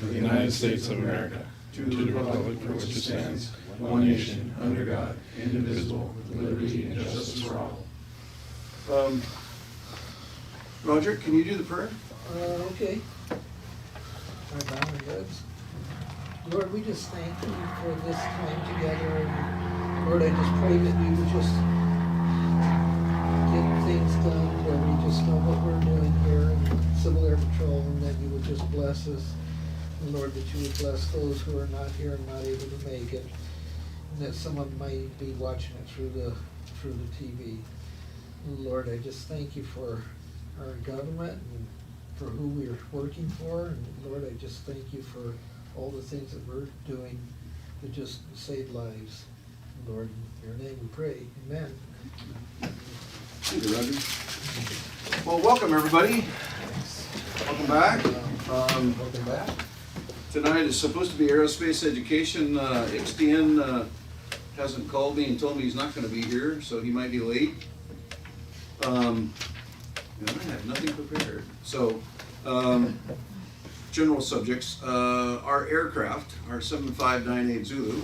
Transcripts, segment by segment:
of the United States of America, to the republic for which it stands, one nation, under God, indivisible, with liberty and justice for all. Roger, can you do the prayer? Okay. Our bowing heads. Lord, we just thank you for this time together. And Lord, I just pray that you would just get things done where we just know what we're doing here in Civil Air Patrol, and that you would just bless us. And Lord, that you would bless those who are not here and not able to make it. And that someone might be watching it through the TV. And Lord, I just thank you for our government and for who we're working for. And Lord, I just thank you for all the things that we're doing to just save lives. Lord, in your name we pray. Amen. Thank you, Roger. Well, welcome everybody. Welcome back. Welcome back. Tonight is supposed to be aerospace education. XDN hasn't called me and told me he's not going to be here, so he might be late. And I have nothing prepared. So, general subjects. Our aircraft, our 7598 Zulu,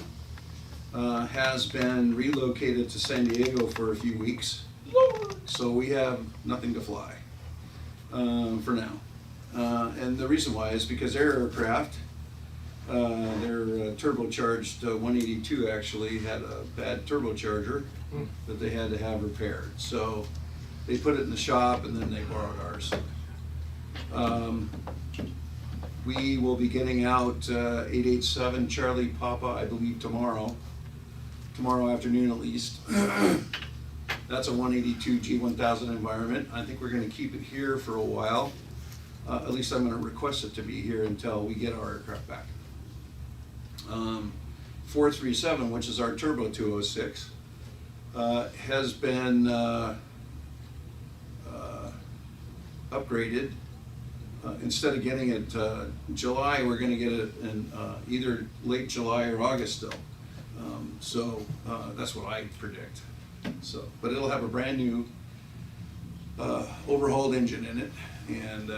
has been relocated to San Diego for a few weeks. So we have nothing to fly for now. And the reason why is because their aircraft, their turbocharged 182 actually had a bad turbocharger that they had to have repaired. So they put it in the shop and then they borrowed ours. We will be getting out 887 Charlie Papa, I believe tomorrow afternoon at least. That's a 182 G1000 environment. I think we're going to keep it here for a while. At least I'm going to request it to be here until we get our aircraft back. 437, which is our Turbo 206, has been upgraded. Instead of getting it July, we're going to get it in either late July or August still. So that's what I predict. So, but it'll have a brand new overhauled engine in it, and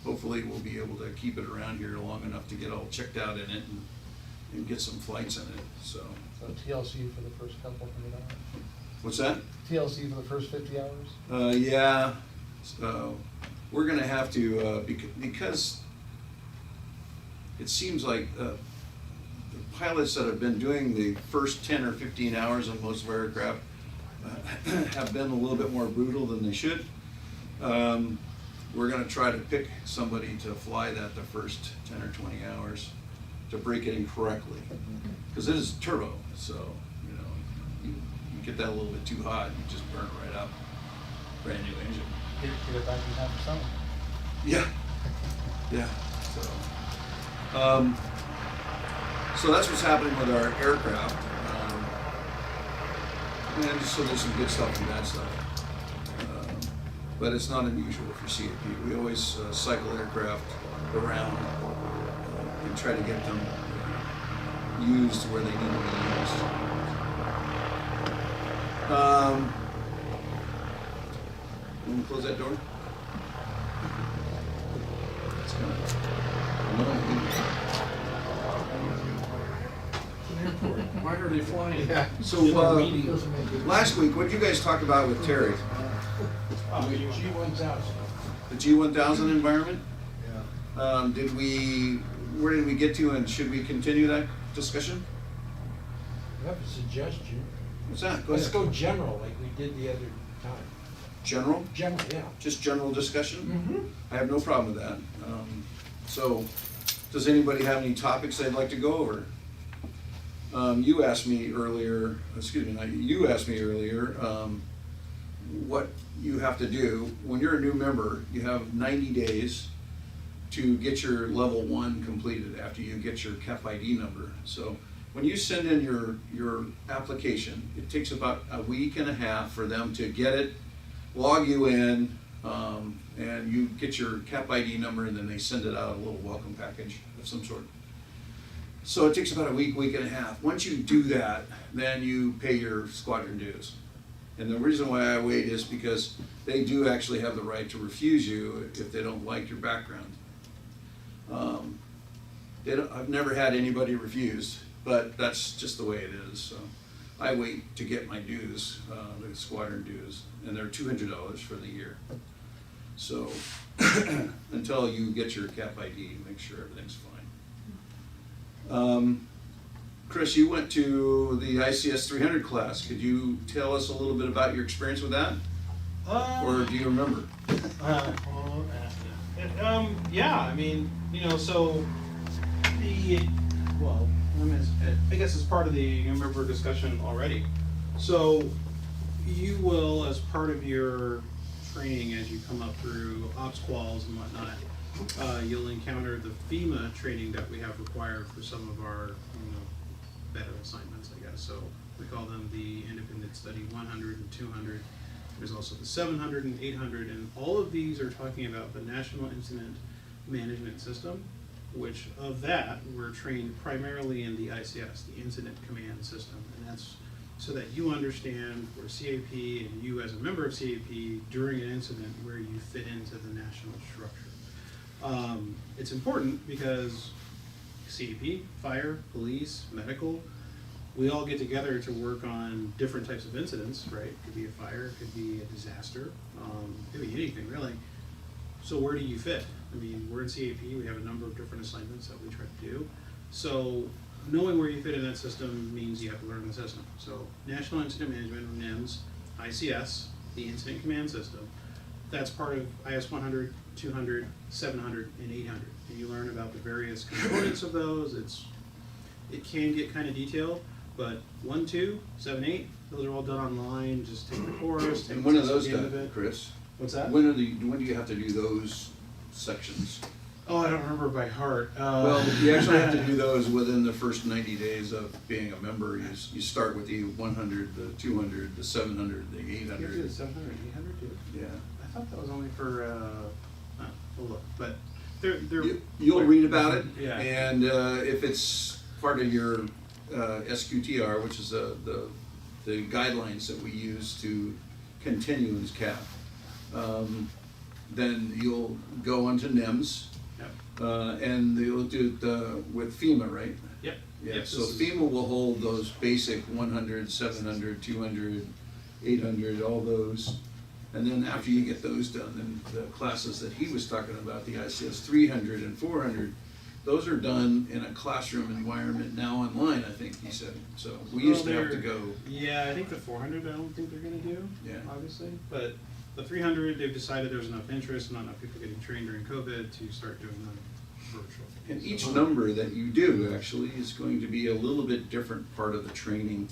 hopefully we'll be able to keep it around here long enough to get all checked out in it and get some flights in it. So TLC for the first couple 100 hours? What's that? TLC for the first 50 hours? Yeah. So we're going to have to, because it seems like the pilots that have been doing the first 10 or 15 hours on most of our aircraft have been a little bit more brutal than they should. We're going to try to pick somebody to fly that the first 10 or 20 hours to break it in correctly, because it is turbo, so you get that a little bit too hot, you just burn it right up. Brand new engine. Get it back in time for summer. Yeah. So that's what's happening with our aircraft. And just so there's some good stuff and bad stuff. But it's not unusual if you see it. We always cycle aircraft around and try to get them used where they need to be used. You want to close that door? It's kind of Why are they flying? Yeah. So last week, what did you guys talk about with Terry? The G1000. The G1000 environment? Yeah. Where did we get to, and should we continue that discussion? I have a suggestion. What's that? Go Let's ahead. go general like we did the other time. General? General, yeah. Just general discussion? Mm-hmm. I have no problem with that. So, does anybody have any topics they'd like to go over? You asked me earlier, what you have to do. When you're a new member, you have 90 days to get your level 1 completed after you get your CAP ID number. So when you send in your application, it takes about a week and a half for them to get it, log you in, and you get your CAP ID number, and then they send it out a little welcome package of some sort. So it takes about a week and a half. Once you do that, then you pay your squadron dues. And the reason why I wait is because they do actually have the right to refuse you if they don't like your background. I've never had anybody refuse, but that's just the way it is, so. I wait to get my dues, the squadron dues, and they're $200 for the year. So, until you get your cap ID, make sure everything's fine. Chris, you went to the ICS 300 class. Could you tell us a little bit about your experience with that? Or do you remember? Yeah, I mean, so I guess it's part of the member discussion already. So you will, as part of your training as you come up through ops quals and whatnot, you'll encounter the FEMA training that we have required for some of our, better assignments, I guess. So we call them the Independent Study 100 and 200. There's also the 700 and 800, and all of these are talking about the National Incident Management System, which of that, we're trained primarily in the ICS, the Incident Command System, and that's so that you understand where CAP and you as a member of CAP during an incident where you fit into the national structure. It's important because CAP, fire, police, medical, we all get together to work on different types of incidents, right? It could be a fire, it could be a disaster, it could be anything really. So where do you fit? I mean, we're in CAP, we have a number of different assignments that we try to do. So knowing where you fit in that system means you have to learn the system. So National Incident Management, or NIMS, ICS, the Incident Command System, that's part of IS 100, 200, 700, and 800. And you learn about the various components of those. It can get kind of detailed, but 1, 2, 7, 8, those are all done online. Just take the course. And when are those done, Chris? What's that? When do you have to do those sections? Oh, I don't remember by heart. Well, you actually have to do those within the first 90 days of being a member. You start with the 100, the 200, the 700, the You have to do the 800. 700, 800 too? Yeah. I thought that was only for, we'll look, but they're. You'll read about it, Yeah. and if it's part of your SQTR, which is the guidelines that we use to continue as CAP, then you'll go onto NIMS, Yep. and you'll do it with FEMA, right? Yep. Yeah, Yep, so this is- FEMA will hold those basic 100, 700, 200, 800, all those. And then after you get those done, then the classes that he was talking about, the ICS 300 and 400, those are done in a classroom environment now online, I think he said. So we used to have to go. Yeah, I think the 400, I don't think they're gonna do, Yeah. obviously, but the 300, they've decided there's enough interest, not enough people getting trained during COVID to start doing them virtual. And each number that you do actually is going to be a little bit different part of the training.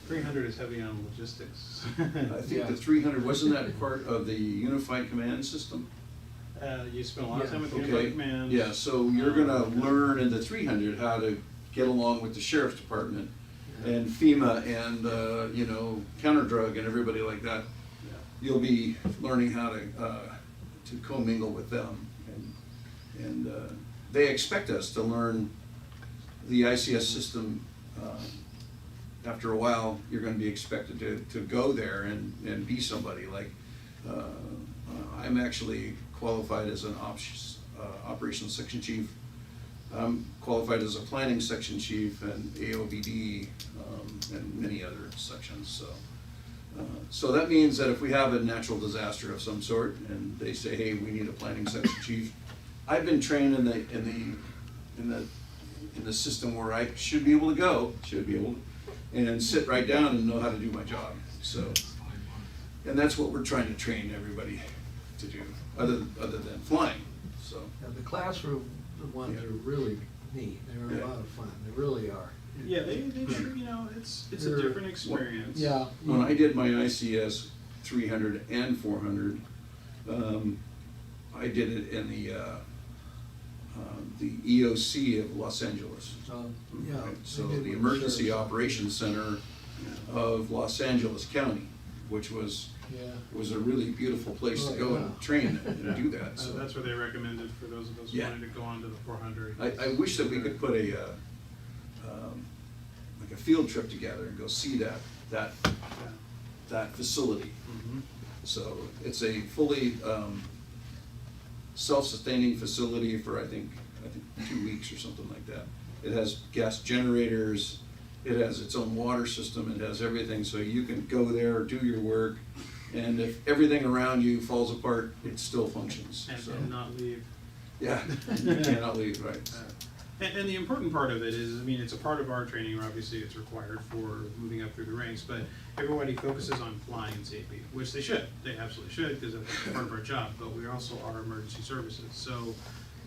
300 is heavy on logistics. I think the 300, wasn't that part of the Unified Command System? You spend a lot of time with the Okay, Unified Command. yeah, so you're gonna learn in the 300 how to get along with the sheriff's department and FEMA and, counter drug and everybody like that. You'll be learning how to commingle with them. And they expect us to learn the ICS system. After a while, you're gonna be expected to go there and be somebody. Like, I'm actually qualified as an operations section chief. I'm qualified as a planning section chief and AOBD, and many other sections, so that means that if we have a natural disaster of some sort and they say, hey, we need a planning section chief, I've been trained in the system where I should be able to and sit right down and know how to do my job. So, and that's what we're trying to train everybody to do, other than flying. So, Yeah, the classroom ones Yeah. are really neat. They're Yeah. a lot of fun. They really are. Yeah, they should, it's a different experience. Yeah. when I did my ICS 300 and 400, I did it in the EOC of Los Angeles. Yeah. Right, so they did the with Emergency sheriff's. Operations Center of Los Angeles County, which was Yeah. a really beautiful place to go and train and do that. So That's where they recommended for those of us who Yeah. wanted to go on to the 400. I wish that we could put a field trip together and go see that facility. Mhm. So it's a fully self-sustaining facility for, I think, I think 2 weeks or something like that. It has gas generators, it has its own water system, it has everything, so you can go there, do your work, and if everything around you falls apart, it still functions, so. And not leave. Yeah, you cannot leave, right. And the important part of it is, I mean, it's a part of our training, or obviously it's required for moving up through the ranks, but everybody focuses on flying safety, which they should. They absolutely should, because that's part of our job, but we also are emergency services. So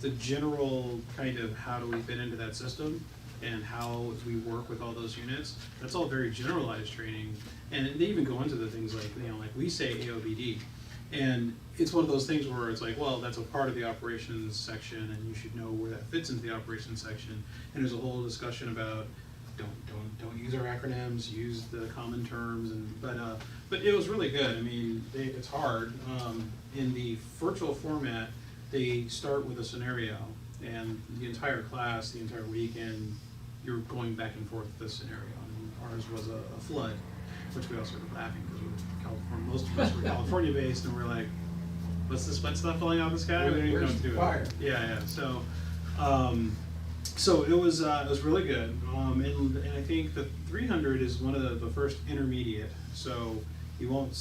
the general kind of how do we fit into that system and how we work with all those units, that's all very generalized training. And they even go into the things like, you know, like we say AOBD. And it's one of those things where it's like, well, that's a part of the operations section, and you should know where that fits into the operations section. And there's a whole discussion about don't use our acronyms, use the common terms. And but it was really good. I mean, it's hard. In the virtual format, they start with a scenario, and the entire class, the entire weekend, you're going back and forth with this scenario. And ours was a flood, which we all started laughing because we're California. Most of us were California based, and we're like, "What's this wet stuff falling out of the sky?" We didn't even know what to do with Fire. it. Yeah. So it was really good, and I think the 300 is one of the first intermediate. So you won't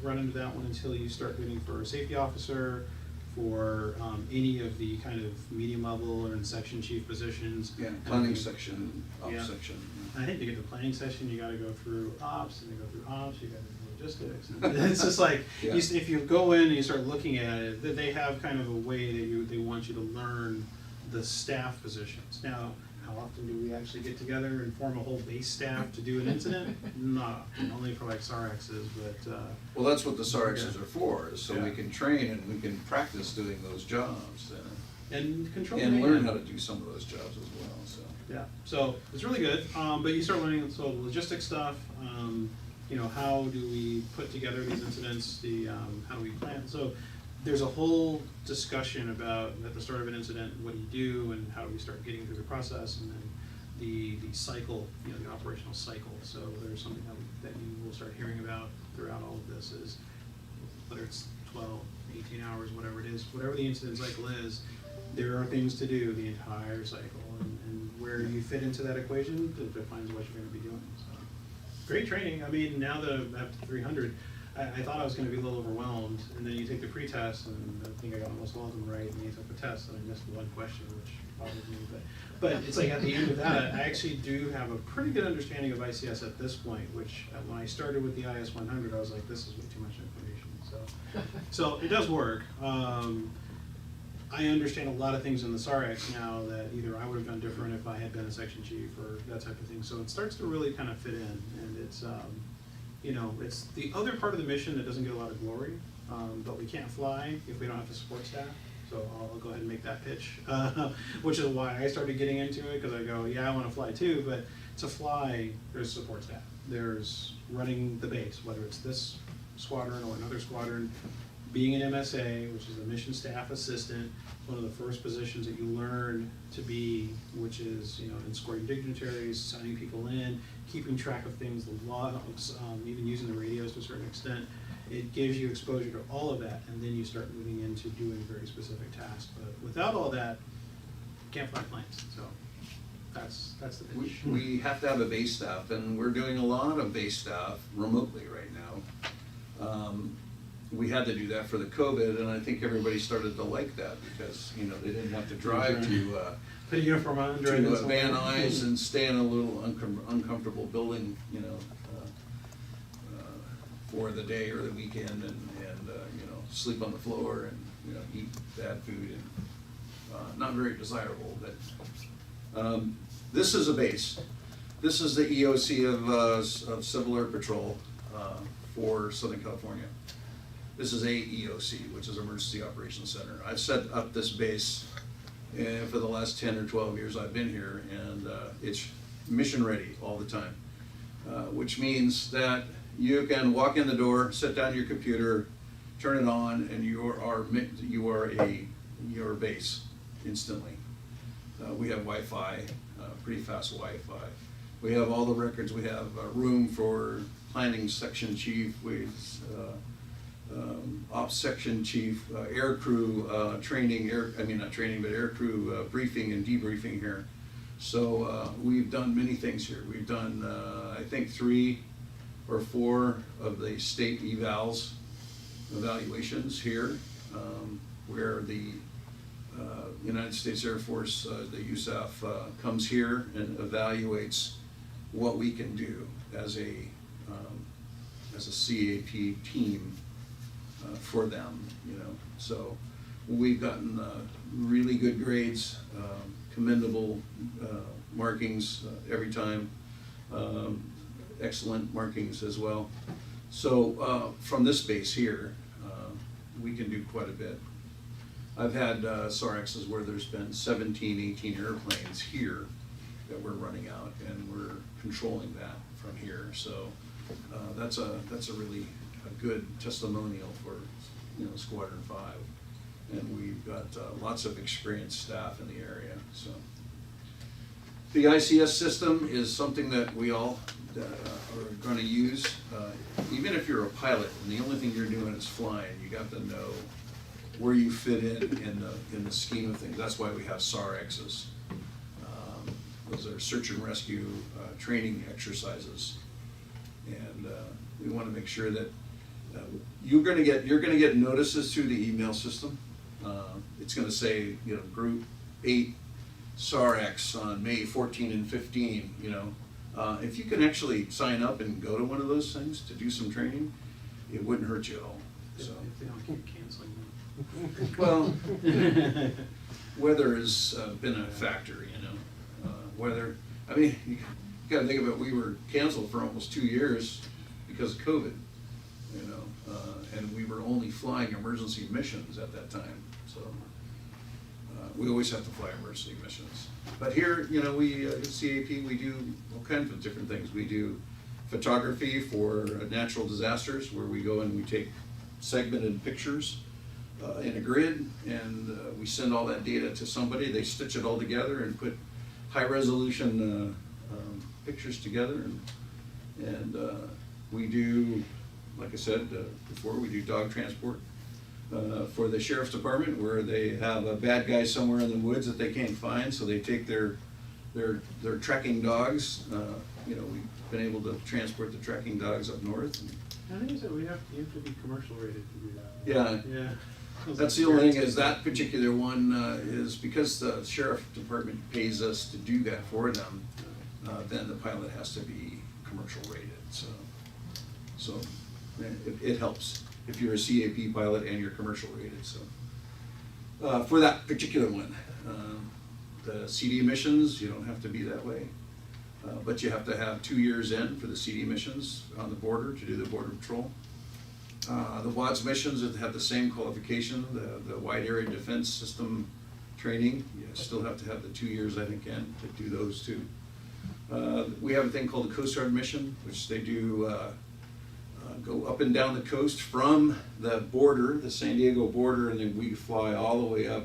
run into that one until you start bidding for a safety officer, for any of the kind of medium level or in section chief positions. Yeah, And I planning think- section, ops Yeah. section. I think to get the planning session, you gotta go through ops, and you go through ops, you gotta do logistics. And it's just like, Yeah. if you go in and you start looking at it, that they have kind of a way that they want you to learn the staff positions. Now, how often do we actually get together and form a whole base staff to do an incident? Not often, only for like SARXs, but, Well, that's what the SARXs Yeah. are for, is so we Yeah. can train and we can practice doing those jobs, and control and demand. learn how to do some of those jobs as well, so. Yeah, so it's really good, but you start learning the logistic stuff, you know, how do we put together these incidents, how do we plan? So there's a whole discussion about, at the start of an incident, what do you do, and how do we start getting through the process, and then the cycle, you know, the operational cycle. So there's something that you will start hearing about throughout all of this is, whether it's 12, 18 hours, whatever it is, whatever the incident cycle is, there are things to do the entire cycle, and where you fit into that equation defines what you're gonna be doing, so. Great training. I mean, now that I'm at 300, I thought I was gonna be a little overwhelmed, and then you take the pre-test, and I think I got almost all of them right, and you took the test, and I missed one question, which bothered me, but it's like at the end of that, I actually do have a pretty good understanding of ICS at this point, which when I started with the IS 100, I was like, this is way too much information, so it does work. I understand a lot of things in the SARX now that either I would have done different if I had been a section chief or that type of thing. So it starts to really kind of fit in, and it's, you know, it's the other part of the mission that doesn't get a lot of glory, but we can't fly if we don't have the support staff. So I'll go ahead and make that pitch, which is why I started getting into it, because I go, yeah, I want to fly too, but to fly, there's support staff. There's running the base, whether it's this squadron or another squadron. Being an MSA, which is a mission staff assistant, one of the first positions that you learn to be, which is, you know, escorting dignitaries, signing people in, keeping track of things, the logs, even using the radios to a certain extent. It gives you exposure to all of that, and then you start moving into doing very specific tasks. But without all that, you can't fly planes. So that's the pitch. We have to have a base staff, and we're doing a lot of base staff remotely right now. We had to do that for the COVID, and I think everybody started to like that because, you know, they didn't have to drive to Put a uniform on, drive in somewhere. Van Nuys and stay in a little uncomfortable building, you know, for the day or the weekend, and you know, sleep on the floor and, you know, eat bad food, and not very desirable. But this is a base. This is the EOC of Civil Air Patrol for Southern California. This is AEOC, which is Emergency Operations Center. I've set up this base for the last 10 or 12 years I've been here, and it's mission ready all the time, which means that you can walk in the door, set down your computer, turn it on, and you are your base instantly. We have Wi-Fi, pretty fast Wi-Fi. We have all the records. We have a room for planning section chief. ops section chief, air crew training, air crew briefing and debriefing here. So we've done many things here. We've done, I think, 3 or 4 of the state evaluations here, where the United States Air Force, the USAF, comes here and evaluates what we can do as a CAP team for them, you know. So we've gotten really good grades, commendable markings every time, excellent markings as well. So from this base here, we can do quite a bit. I've had SARXs where there's been 17, 18 airplanes here that we're running out, and we're controlling that from here. So that's a really good testimonial for, you know, Squadron 5, and we've got lots of experienced staff in the area. So the ICS system is something that we all are going to use. Even if you're a pilot and the only thing you're doing is flying, you got to know where you fit in the scheme of things. That's why we have SARXs. Those are search and rescue training exercises, and we want to make sure that you're going to get notices through the email system. It's going to say, you know, Group 8 SARX on May 14 and 15. You know, if you can actually sign up and go to one of those things to do some training, it wouldn't hurt you at all. So. If they don't keep canceling them. Well, weather has been a factor, you know. Weather, I mean, you gotta think about, we were canceled for almost 2 years because of COVID, you know, and we were only flying emergency missions at that time, so we always have to fly emergency missions. But here, you know, we, at CAP, we do all kinds of different things. We do photography for natural disasters, where we go and we take segmented pictures in a grid, and we send all that data to somebody. They stitch it all together and put high resolution pictures together, and we do, like I said before, we do dog transport for the sheriff's department, where they have a bad guy somewhere in the woods that they can't find, so they take their tracking dogs. You know, we've been able to transport the tracking dogs up north. I think that you have to be commercial rated to do that. Yeah. Yeah. That's the only thing, is that particular one is because the sheriff department pays us to do that for them, then the pilot has to be commercial rated, so it helps if you're a CAP pilot and you're commercial rated. So for that particular one, the CD missions, you don't have to be that way, but you have to have 2 years in for the CD missions on the border to do the border patrol. The WADS missions have the same qualification, the Wide Area Defense System training. You still have to have the 2 years, I think, in to do those too. We have a thing called the Coast Guard mission, which they do go up and down the coast from the border, the San Diego border, and then we fly all the way up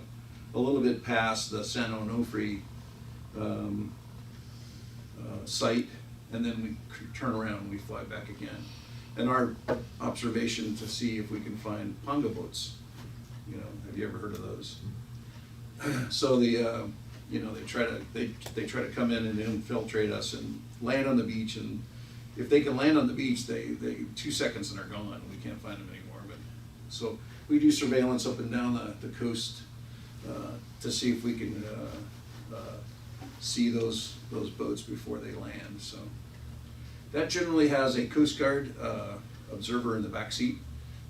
a little bit past the San Onofre site, and then we turn around and we fly back again. And our observation to see if we can find pongo boats, you know, have you ever heard of those? So the, you know, they try to come in and infiltrate us and land on the beach, and if they can land on the beach, they 2 seconds and they're gone. We can't find them anymore. But so we do surveillance up and down the coast to see if we can see those boats before they land. So. That generally has a Coast Guard observer in the back seat.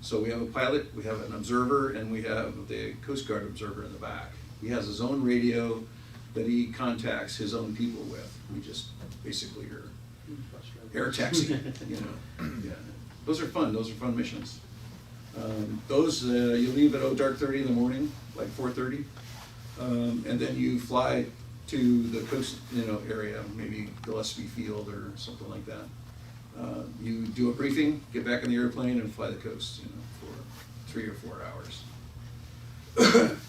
So we have a pilot, we have an observer, and we have the Coast Guard observer in the back. He has his own radio that he contacts his own people with. We just basically are air taxi, you know. Yeah. Those are fun missions. Those, you leave at dark 30 in the morning, like 4:30, and then you fly to the coast, you know, area, maybe Gillespie Field or something like that. You do a briefing, get back in the airplane, and fly the coast, you know, for 3 or 4 hours.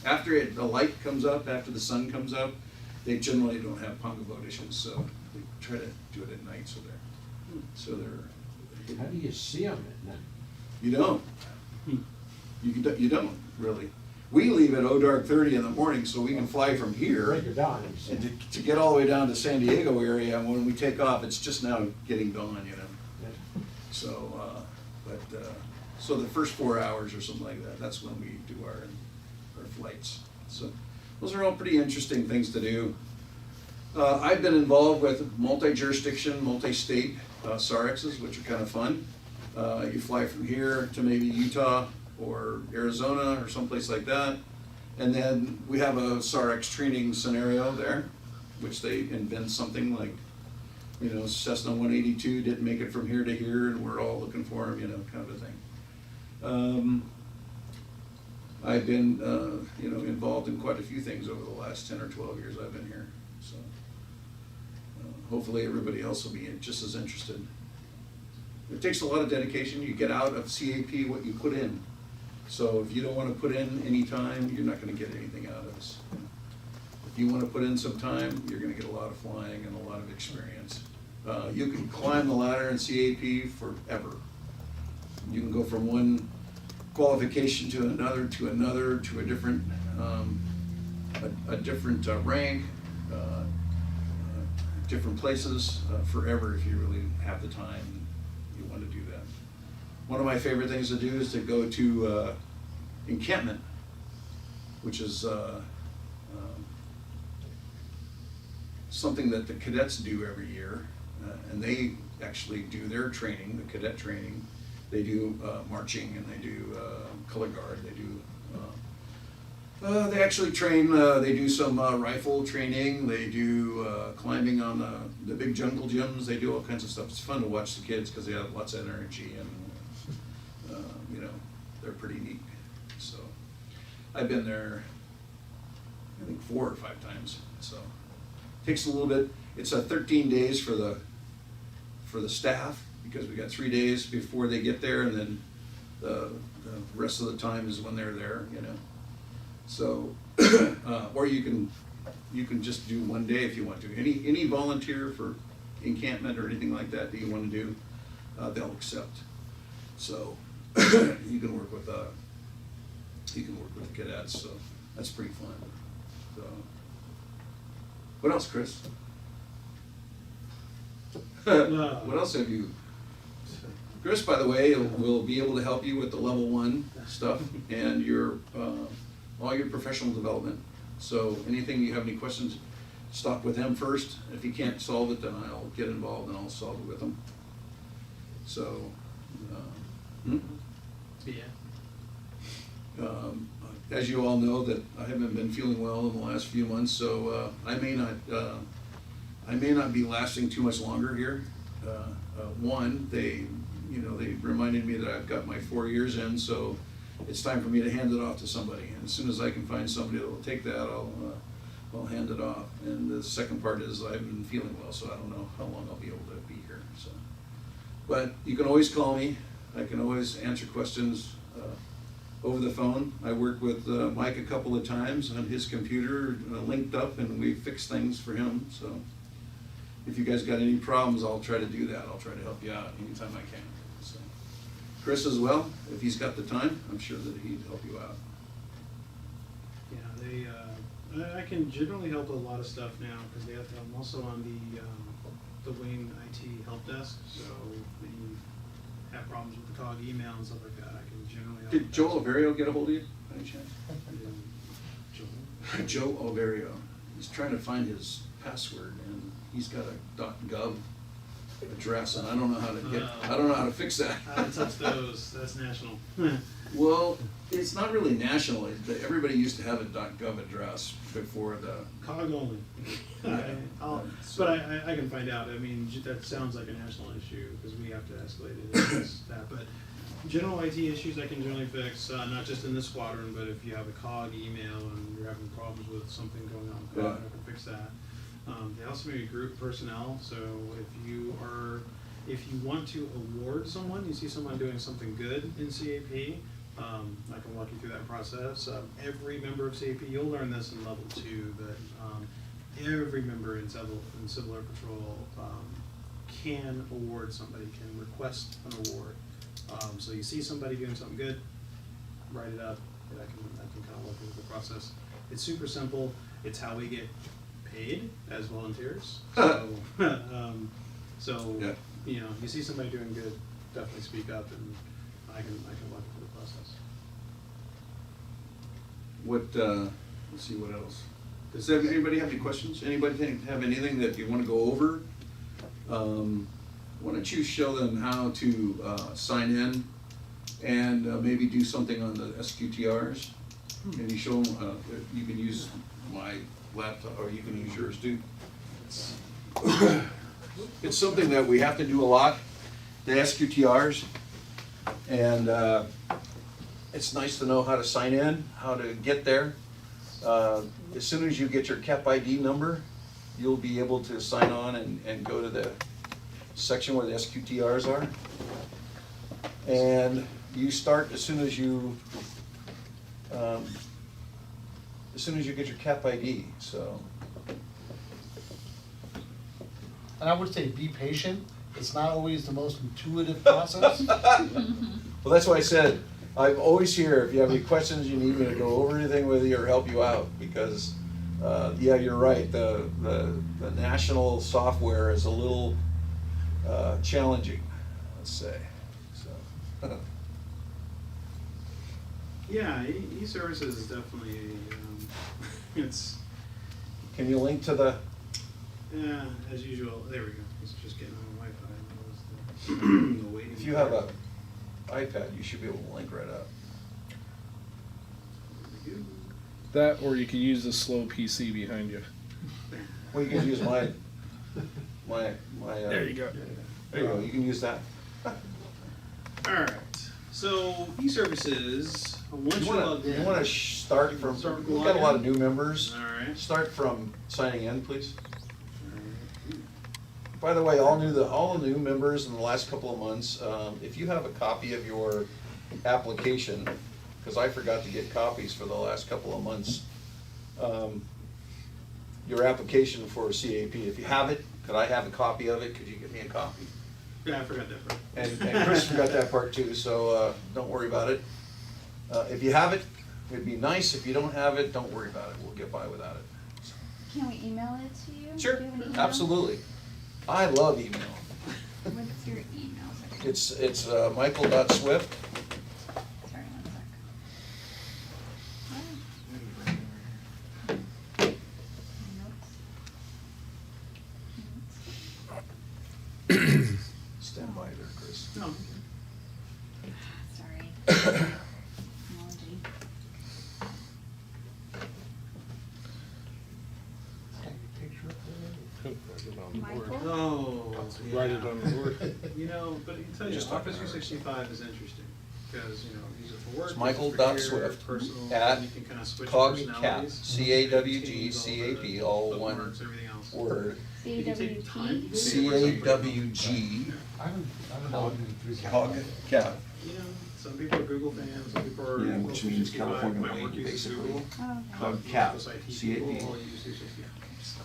After the light comes up, after the sun comes up, they generally don't have pongo boat issues, so they try to do it at night, so they're. How do you see them at night? You don't. You don't, really. We leave at dark 30 in the morning, so we can fly from here. Break it down, you said. And to get all the way down to San Diego area, and when we take off, it's just now getting dawn, you know. So, so the first 4 hours or something like that, that's when we do our flights. So those are all pretty interesting things to do. I've been involved with multi-jurisdiction, multi-state SARXs, which are kind of fun. You fly from here to maybe Utah or Arizona or someplace like that. And then we have a SARX training scenario there, which they invent something like, you know, Cessna 182 didn't make it from here to here and we're all looking for him, you know, kind of a thing. I've been, you know, involved in quite a few things over the last 10 or 12 years I've been here. So hopefully everybody else will be just as interested. It takes a lot of dedication. You get out of CAP what you put in. So if you don't want to put in any time, you're not going to get anything out of us. If you want to put in some time, you're going to get a lot of flying and a lot of experience. You can climb the ladder in CAP forever. You can go from one qualification to another, to a different rank, different places forever if you really have the time and you want to do that. One of my favorite things to do is to go to encampment, which is something that the cadets do every year, and they actually do their training, the cadet training. They do marching and they do color guard. They do. They actually train. They do some rifle training. They do climbing on the big jungle gyms. They do all kinds of stuff. It's fun to watch the kids because they have lots of energy and you know, they're pretty neat. So I've been there, I think 4 or 5 times. So it takes a little bit. It's 13 days for the staff, because we got 3 days before they get there, and then the rest of the time is when they're there, you know. So, or you can just do 1 day if you want to. Any volunteer for encampment or anything like that you want to do, they'll accept. So you can work with the cadets. So that's pretty fun. So, what else, Chris? What else have you? Chris, by the way, will be able to help you with the level 1 stuff and your all your professional development. So anything you have any questions, stop with him first. If he can't solve it, then I'll get involved and I'll solve it with him. So, as you all know, that I haven't been feeling well in the last few months, so I may not be lasting too much longer here. One, they reminded me that I've got my 4 years in, so it's time for me to hand it off to somebody. And as soon as I can find somebody that will take that, I'll hand it off. And the second part is I've been feeling well, so I don't know how long I'll be able to be here. So, but you can always call me. I can always answer questions over the phone. I worked with Mike a couple of times on his computer, linked up, and we fixed things for him. So if you guys got any problems, I'll try to do that. I'll try to help you out anytime I can. So Chris as well, if he's got the time, I'm sure that he'd help you out. Yeah, I can generally help with a lot of stuff now because I'm also on the Wayne IT help desk. So if you have problems with the COG email and stuff like that, I can generally help. Did Joe Overio get a hold of you by any chance? Joel? Joe Overio. He's trying to find his password, and he's got a .gov address, and I don't know how to fix that. I haven't touched those. That's national. Well, it's not really national. Everybody used to have a .gov address before the. COG only. But I can find out. I mean, that sounds like a national issue because we have to escalate it against that. But general IT issues I can generally fix, not just in this squadron, but if you have a COG email and you're having problems with something going on with COG, I can fix that. They also may be group personnel, so if you want to award someone, you see someone doing something good in CAP, I can walk you through that process. Every member of CAP, you'll learn this in level 2, but every member in Civil Air Patrol can award somebody, can request an award. So you see somebody doing something good, write it up, and I can kind of look into the process. It's super simple. It's how we get paid as volunteers. So, so Yeah. you know, if you see somebody doing good, definitely speak up, and I can walk you through the process. What, let's see, what else? Does anybody have any questions? Anybody have anything that you want to go over? Why don't you show them how to sign in and maybe do something on the SQTRs? And you show them, you can use my laptop, or you can use yours too. It's something that we have to do a lot, the SQTRs. And it's nice to know how to sign in, how to get there. As soon as you get your CAP ID number, you'll be able to sign on and go to the section where the SQTRs are. And you start as soon as you get your CAP ID, so. And I would say be patient. It's not always the most intuitive process. Well, that's why I said, I'm always here, if you have any questions, you need me to go over anything with you or help you out, because, yeah, you're right, the national software is a little challenging, let's say, so. Yeah, e-services is definitely, it's, Can you link to the, yeah, as usual, there we go, it's just getting on Wi-Fi. That was the waiting if you have a period. iPad, you should be able to link right up. There we go. That, or you could use the slow PC behind you. Well, you can use my. There you go. There you go, you can use that. Alright, so e-services, once you're logged in. You wanna start from, Start with we've got a lot of login? new members. Alright. Start from signing in, please. By the way, all the new members in the last couple of months, if you have a copy of your application, because I forgot to get copies for the last couple of months, your application for CAP, if you have it, could I have a copy of it? Could you get me a copy? Yeah, I forgot that part. And Chris forgot that part too, so don't worry about it. If you have it, it'd be nice. If you don't have it, don't worry about it. We'll get by without it. Can we email it to you? Sure, Do you have an email? absolutely. I love email. What's your email? Sorry. It's michael.swift. Sorry, one sec. Notes. Stand by there, Chris. No, Sorry. Technology. Michael? oh, Write yeah. it on the board. You know, but I can tell you, Just Office talking 365 is interesting, because, you know, use it for work. It's use it michael.swift for care, personal, at and you can kind of switch COGCAP, personalities. C-A-W-G-C-A-P, all one Bookmarks, everything else. word. You can take time. CAWT? C-A-W-G, I haven't logged in through. COGCAP. You know, some people are Google fans, some people are. Yeah, which means 365. California My work Lady, uses basically. Google. Oh, okay. COGCAP, Office IT C-A-P. people all use 365.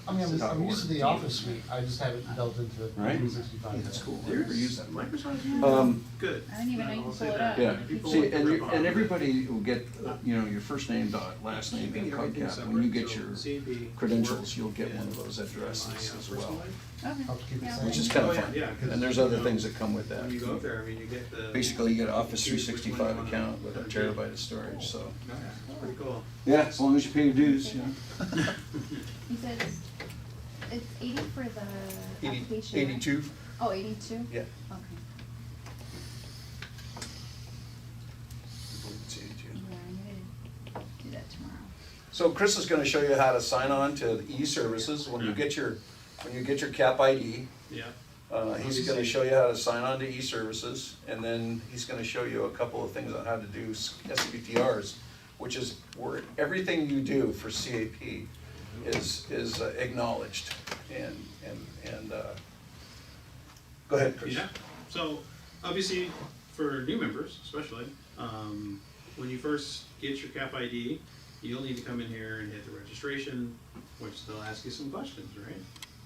I mean, I'm used to the Office suite, I just haven't delved into Right? 365. Yeah, that's cool. There's Never used that. Microsoft. Good. I didn't even know you I'll can say pull it that. up. Yeah, People see, like to and, rip off and of it. everybody will get, your first name dot, last name Keeping dot everything COGCAP. When you get separate, your so CAP, credentials, work, you'll get one and of those addresses my, as personal well. life. Okay. I'll keep it Yeah, separate. Which is okay. kind Oh, of yeah, fun. yeah, 'cause, And there's you other know, things that come with that. When you go up there, I mean, you get the. Basically, you get an Office choose which one you 365 wanna- account with a terabyte of storage, so. Yeah, it's pretty cool. Yeah, as long as you pay your dues, you know. He says it's 80 for the 80 application. right? 82, Oh, 82? yeah. Okay. It's 82. Yeah, I need to do that tomorrow. So Chris is gonna show you how to sign on to the e-services when you get your CAP ID. Yeah. He's gonna show you how to sign on to e-services, and then he's gonna show you a couple of things on how to do SQTRs, which is where everything you do for CAP is acknowledged, and go ahead, Chris. Yeah, so obviously for new members especially, when you first get your CAP ID, you'll need to come in here and hit the registration, which they'll ask you some questions, right?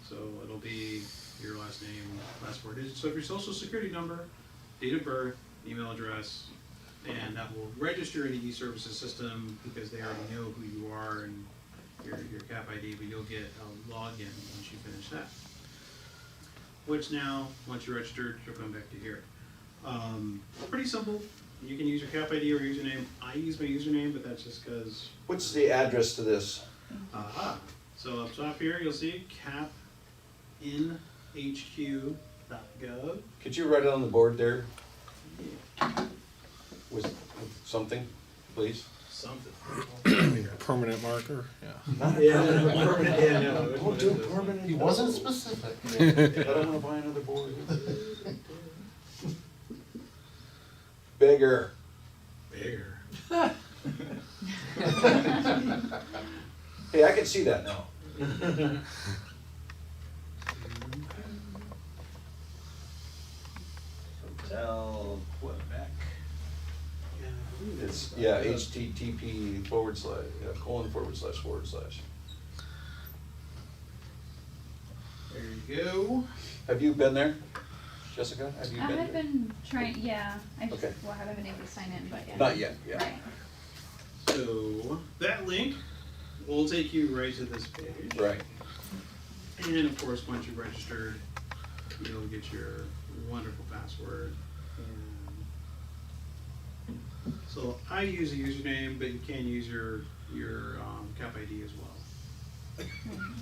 So it'll be your last name, last four digits, so if your social security number, date of birth, email address, and that will register in the e-services system because they already know who you are and your cap ID, but you'll get a login once you finish that. Which now, once you're registered, you'll come back to here. Pretty simple. You can use your cap ID or username. I use my username, but that's just because. What's the address to this? So up top here, you'll see capinhq.gov. Could you write it on the board there with something, please? Something. Permanent marker, yeah. Don't do permanent. He wasn't specific. I don't wanna buy another board. Bigger. Bigger. Hey, I can see that now. Hotel Quebec. It's, yeah, HTTP :/:. There you go. Have you been there, Jessica? Have you I been have there? been trying, yeah, I just, Okay. well, I haven't been able to sign in, but yeah. Not yet, yeah. Right. So that link will take you right to this page. Right. And of course, once you're registered, you'll get your wonderful password. And so I use a username, but you can use your cap ID as well.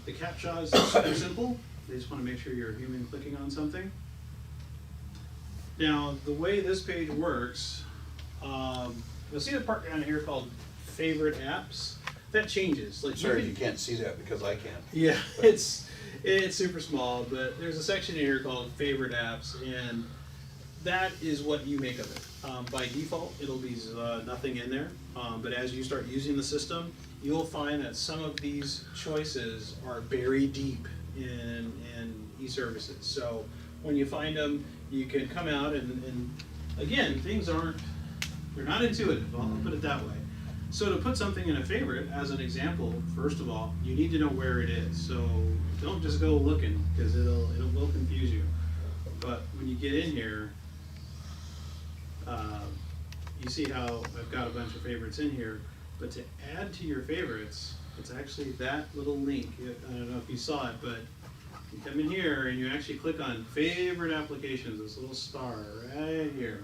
The CAPTCHA is super simple. They just want to make sure you're a human clicking on something. Now, the way this page works, you'll see the part down here called Favorite Apps. That changes. Like Sorry, can- you can't see that because I can't. Yeah, it's super small, but there's a section in here called Favorite Apps, and that is what you make of it. By default, it'll be nothing in there, but as you start using the system, you'll find that some of these choices are buried deep in e-services. So when you find them, you can come out and again, they're not intuitive, I'll put it that way. So to put something in a favorite, as an example, first of all, you need to know where it is. So don't just go looking, because it will confuse you. But when you get in here, you see how I've got a bunch of favorites in here, but to add to your favorites, it's actually that little link. I don't know if you saw it, but you come in here and you actually click on favorite applications, this little star right here.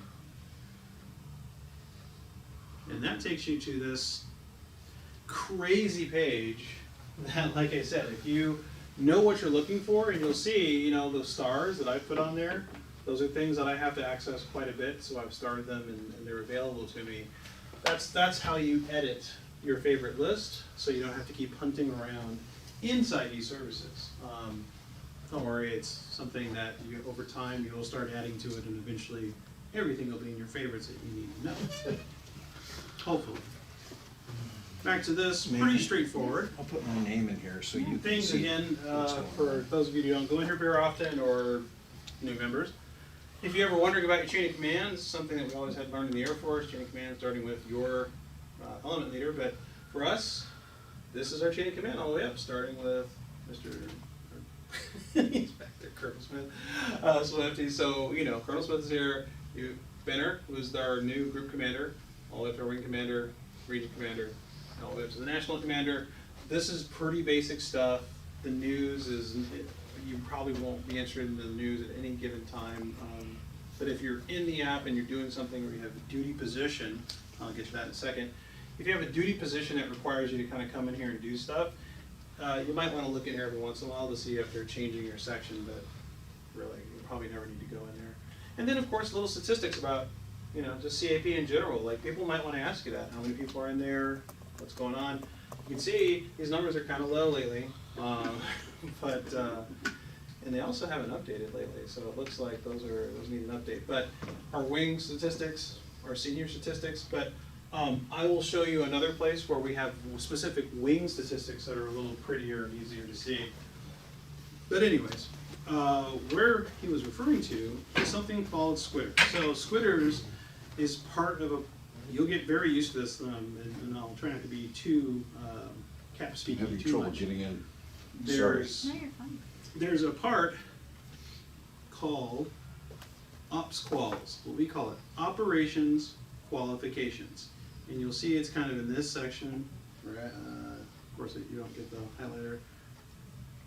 And that takes you to this crazy page that, like I said, if you know what you're looking for, and you'll see, those stars that I put on there, those are things that I have to access quite a bit, so I've started them and they're available to me. That's how you edit your favorite list, so you don't have to keep hunting around inside these services. Don't worry, it's something that over time you'll start adding to it, and eventually everything will be in your favorites that you need to know. Hopefully. Back to this, pretty straightforward. I'll put my name in here so you can Things see. again, for those of you who don't go in here very often or new members. If you're ever wondering about your chain of command, this is something that we always had learned in the Air Force, chain of command starting with your element leader, but for us, this is our chain of command all the way up, starting with Mr. he's back there, Colonel Smith, Swifty. So, Colonel Smith is here. Benner was our new group commander, all the way up to our wing commander, region commander, all the way up to the national commander. This is pretty basic stuff. The news you probably won't be interested in the news at any given time. But if you're in the app and you're doing something where you have a duty position, I'll get to that in a second. If you have a duty position that requires you to kind of come in here and do stuff, you might want to look in here every once in a while to see if they're changing your section, but really, you probably never need to go in there. And then, of course, little statistics about, just CAP in general. Like, people might want to ask you that. How many people are in there? What's going on? You can see these numbers are kind of low lately, and they also haven't updated lately, so it looks like those need an update. But our wing statistics, our senior statistics, but I will show you another place where we have specific wing statistics that are a little prettier and easier to see. But anyways, where he was referring to is something called Squitter. So Squitters is part of you'll get very used to this, and I'll try not to be too speaking Having too trouble much. getting in. No, you're fine. There's a part called Ops Quals, what we call it, Operations qualifications. And you'll see it's kind of in this section, right? Of course, you don't get the highlighter.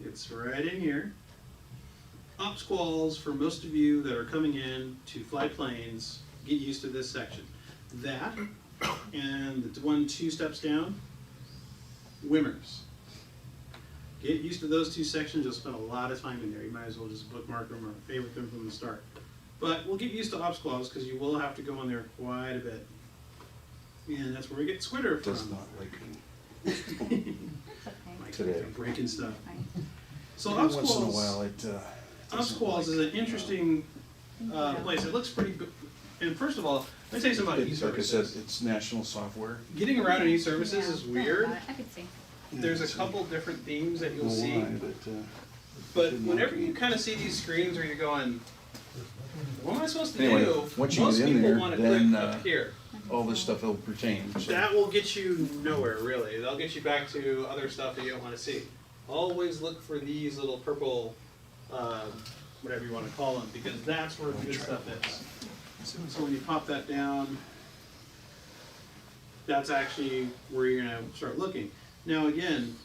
It's right in here. Ops quals, for most of you that are coming in to fly planes, get used to this section. That, and the 2 steps down, WIMMers. Get used to those 2 sections. You'll spend a lot of time in there. You might as well just bookmark them or favorite them from the start. But we'll get used to ops quals because you will have to go in there quite a bit. And that's where we get Squidder from. Does not like me. It's okay. Mike's Today. breaking stuff. Fine. So Every ops once in a quals, while, it, ops doesn't quals like, is an interesting place. It looks pretty good. And first of all, let me tell you something about It's, like I said, e-services. it's national software. Getting around in e-services Yeah, is don't weird. worry about it. I could see. There's a It's, couple different themes that you'll no see. lie, But didn't whenever like it. you kind of see these screens where you're going, what am I supposed to Anyway, do? once you Most get in people there, want to then, click up here. all this stuff will pertain. So. That will get you nowhere, really. They'll get you back to other stuff that you don't want to see. Always look for these little purple, whatever you want to call them, because that's where the good stuff is. So when you pop that down, that's actually where you're going to start looking. Now again,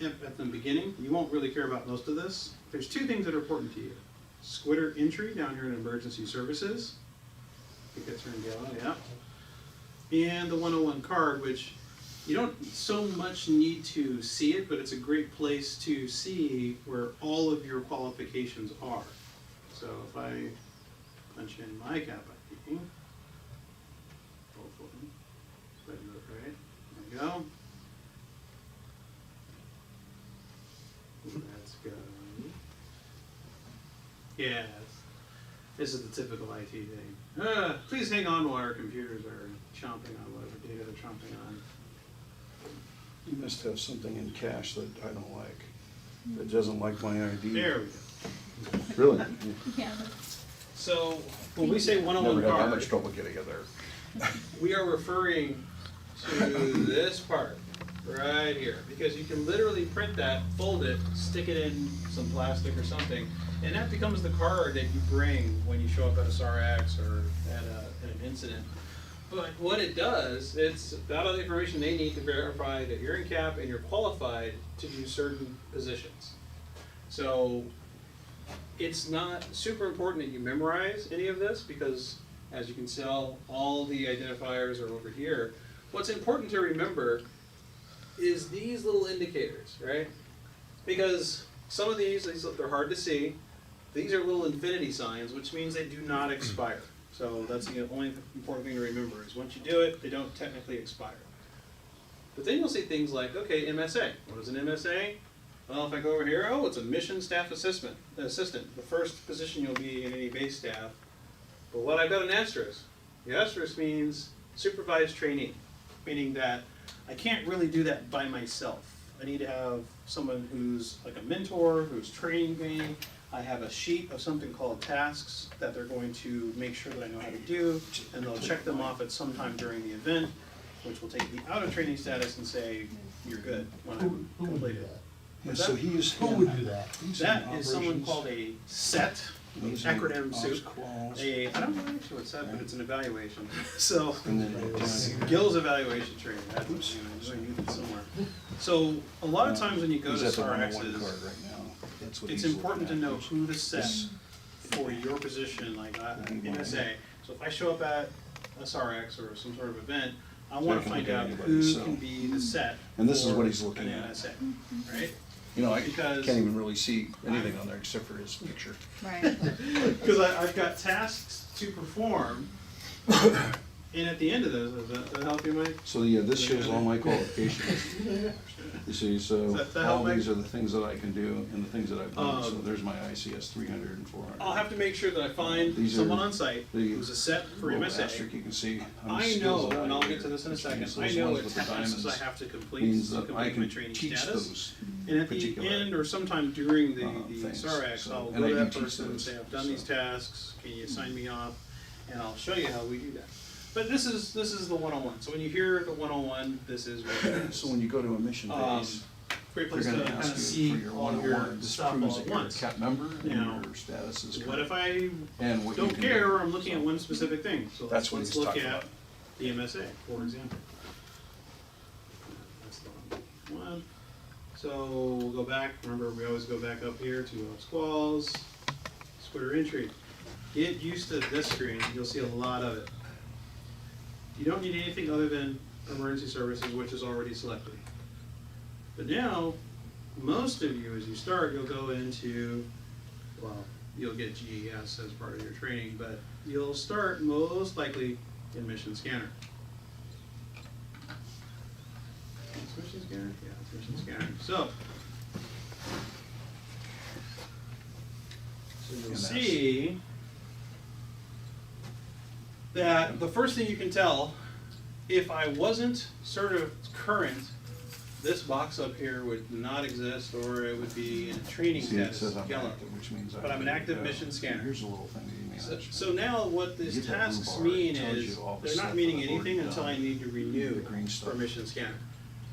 at the beginning, you won't really care about most of this. There's 2 things that are important to you. Squidder entry down here in emergency services. I think that's turned yellow, yeah. And the 101 card, which you don't so much need to see it, but it's a great place to see where all of your qualifications are. So if I punch in my cap ID, hopefully, if I do it right, there we go. Let's go. Yes, this is the typical IT thing. Please hang on while our computers are chomping on whatever data they're chomping on. You must have something in cache that I don't like. That doesn't like my ID. There we go. Really? Yeah. So when we say 101 Never had that much card, trouble getting it there. we are referring to this part right here, because you can literally print that, fold it, stick it in some plastic or something, and that becomes the card that you bring when you show up at a SARX or at an incident. But what it does, it's got all the information they need to verify that you're in CAP and you're qualified to do certain positions. So it's not super important that you memorize any of this, because as you can tell, all the identifiers are over here. What's important to remember is these little indicators, right? Because some of these, they're hard to see. These are little infinity signs, which means they do not expire. So that's the only important thing to remember, is once you do it, they don't technically expire. But then you'll see things like, okay, MSA. What is an MSA? Well, if I go over here, oh, it's a mission staff assistant, the first position you'll be in any base staff. But what I've got an asterisk. The asterisk means supervised trainee, meaning that I can't really do that by myself. I need to have someone who's like a mentor, who's training me. I have a sheet of something called tasks that they're going to make sure that I know how to do, and they'll check them off at some time during the event, which will take me out of training status and say, you're good when Who I've would do completed. that? Yeah, What's so that? he's Who would do that? That is someone called a SET, acronym soup. I don't know actually what SET, but it's an evaluation. So, skills evaluation training, that's what you need it somewhere. So, a lot of times when you go to He's at the 101 SARXs, card right now. That's what it's he's important to looking know at. who to set for your position, like MSA. So if I show up at a SARX or some sort of event, I want to can find look at out anybody, who so. can be the set. And this is for what he's looking an at. MSA, right? You know, I Because- can't even really see anything on there except for his picture. Right. Because I've got tasks to perform, and at the end of those, does that help you, Mike? So yeah, this shows all my qualifications. You see, so Does that all help, Mike? these are the things that I can do and the things that I've done. So Um, there's my ICS 300 and 400. I'll have to make sure that I find These someone are on site the who's a set for little MSA. asterisk you can see. how many I skills know, and I'll evaluator, get to this in a which second, means I those know ones what with the tasks diamonds I have to complete means to that I complete my can training teach status. those And at the particular end or sometime during the things. SARX, So- I'll and go I to do that teach person and those, say, I've done these so. tasks, can you sign me off? And I'll show you how we do that. But this is the 101. So when you hear the 101, this is what it is. So when you go to a mission Um, base, great they're place to gonna kind ask of you see for your all your one-on-one, this stuff proves all that at you're a once. CAP member Now, and your status is What if current. I And what you don't can care, do. or I'm looking at So, one specific thing? So That's what let's he's look talking at about. the MSA, for example. That's the wrong one. So we'll go back. Remember, we always go back up here to squalls, Squidder entry. Get used to this screen. You'll see a lot of it. You don't need anything other than emergency services, which is already selected. But now, most of you, as you start, you'll go into, well, you'll get GES as part of your training, but you'll start most likely in Mission Scanner. It's Mission Scanner? Yeah, it's Mission Scanner. So you'll MS. see that the first thing you can tell, if I wasn't sort of current, this box up here would not exist, or it would be in a training See, it status, says I'm yellow. active, which means But I'm an active go. mission scanner. Here's a little thing that you may So, not. so now what You these get that blue tasks bar, mean it tells is, you all the they're stuff not that meaning I've anything already until I done. need to renew The green stuff. for Mission Scanner,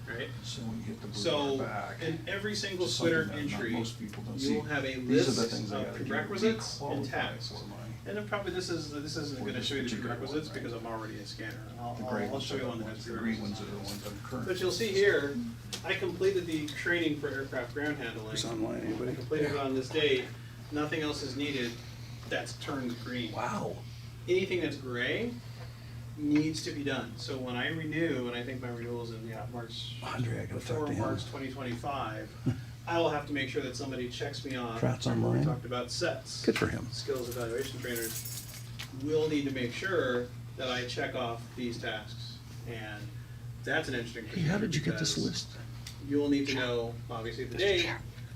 right? So when you hit the blue So, bar back. in every single it's something Squidder that not entry, most people don't you'll see. have a These are the list things I of gotta do to be prerequisites and qualified tasks. for my- And then probably this isn't For gonna this show you the particular prerequisites one, right? because I'm already a scanner. The gray I'll ones show are you the one that ones, has the green prerequisites. ones are the ones I'm current. But you'll see here, I completed the training for aircraft ground handling. It's online, I anybody? completed it on this date, nothing else is needed, that's turned green. Wow. Anything that's gray needs to be done. So when I renew, and I think my renewal is in, March, Andre, I gotta talk before to him. March 2025, I will have to make sure that somebody checks me off. Pratt's Remember we online? talked about sets. Good for him. Skills evaluation trainers will need to make sure that I check off these tasks. And that's an interesting Hey, how did you get this because list? You'll need to know, obviously, the date,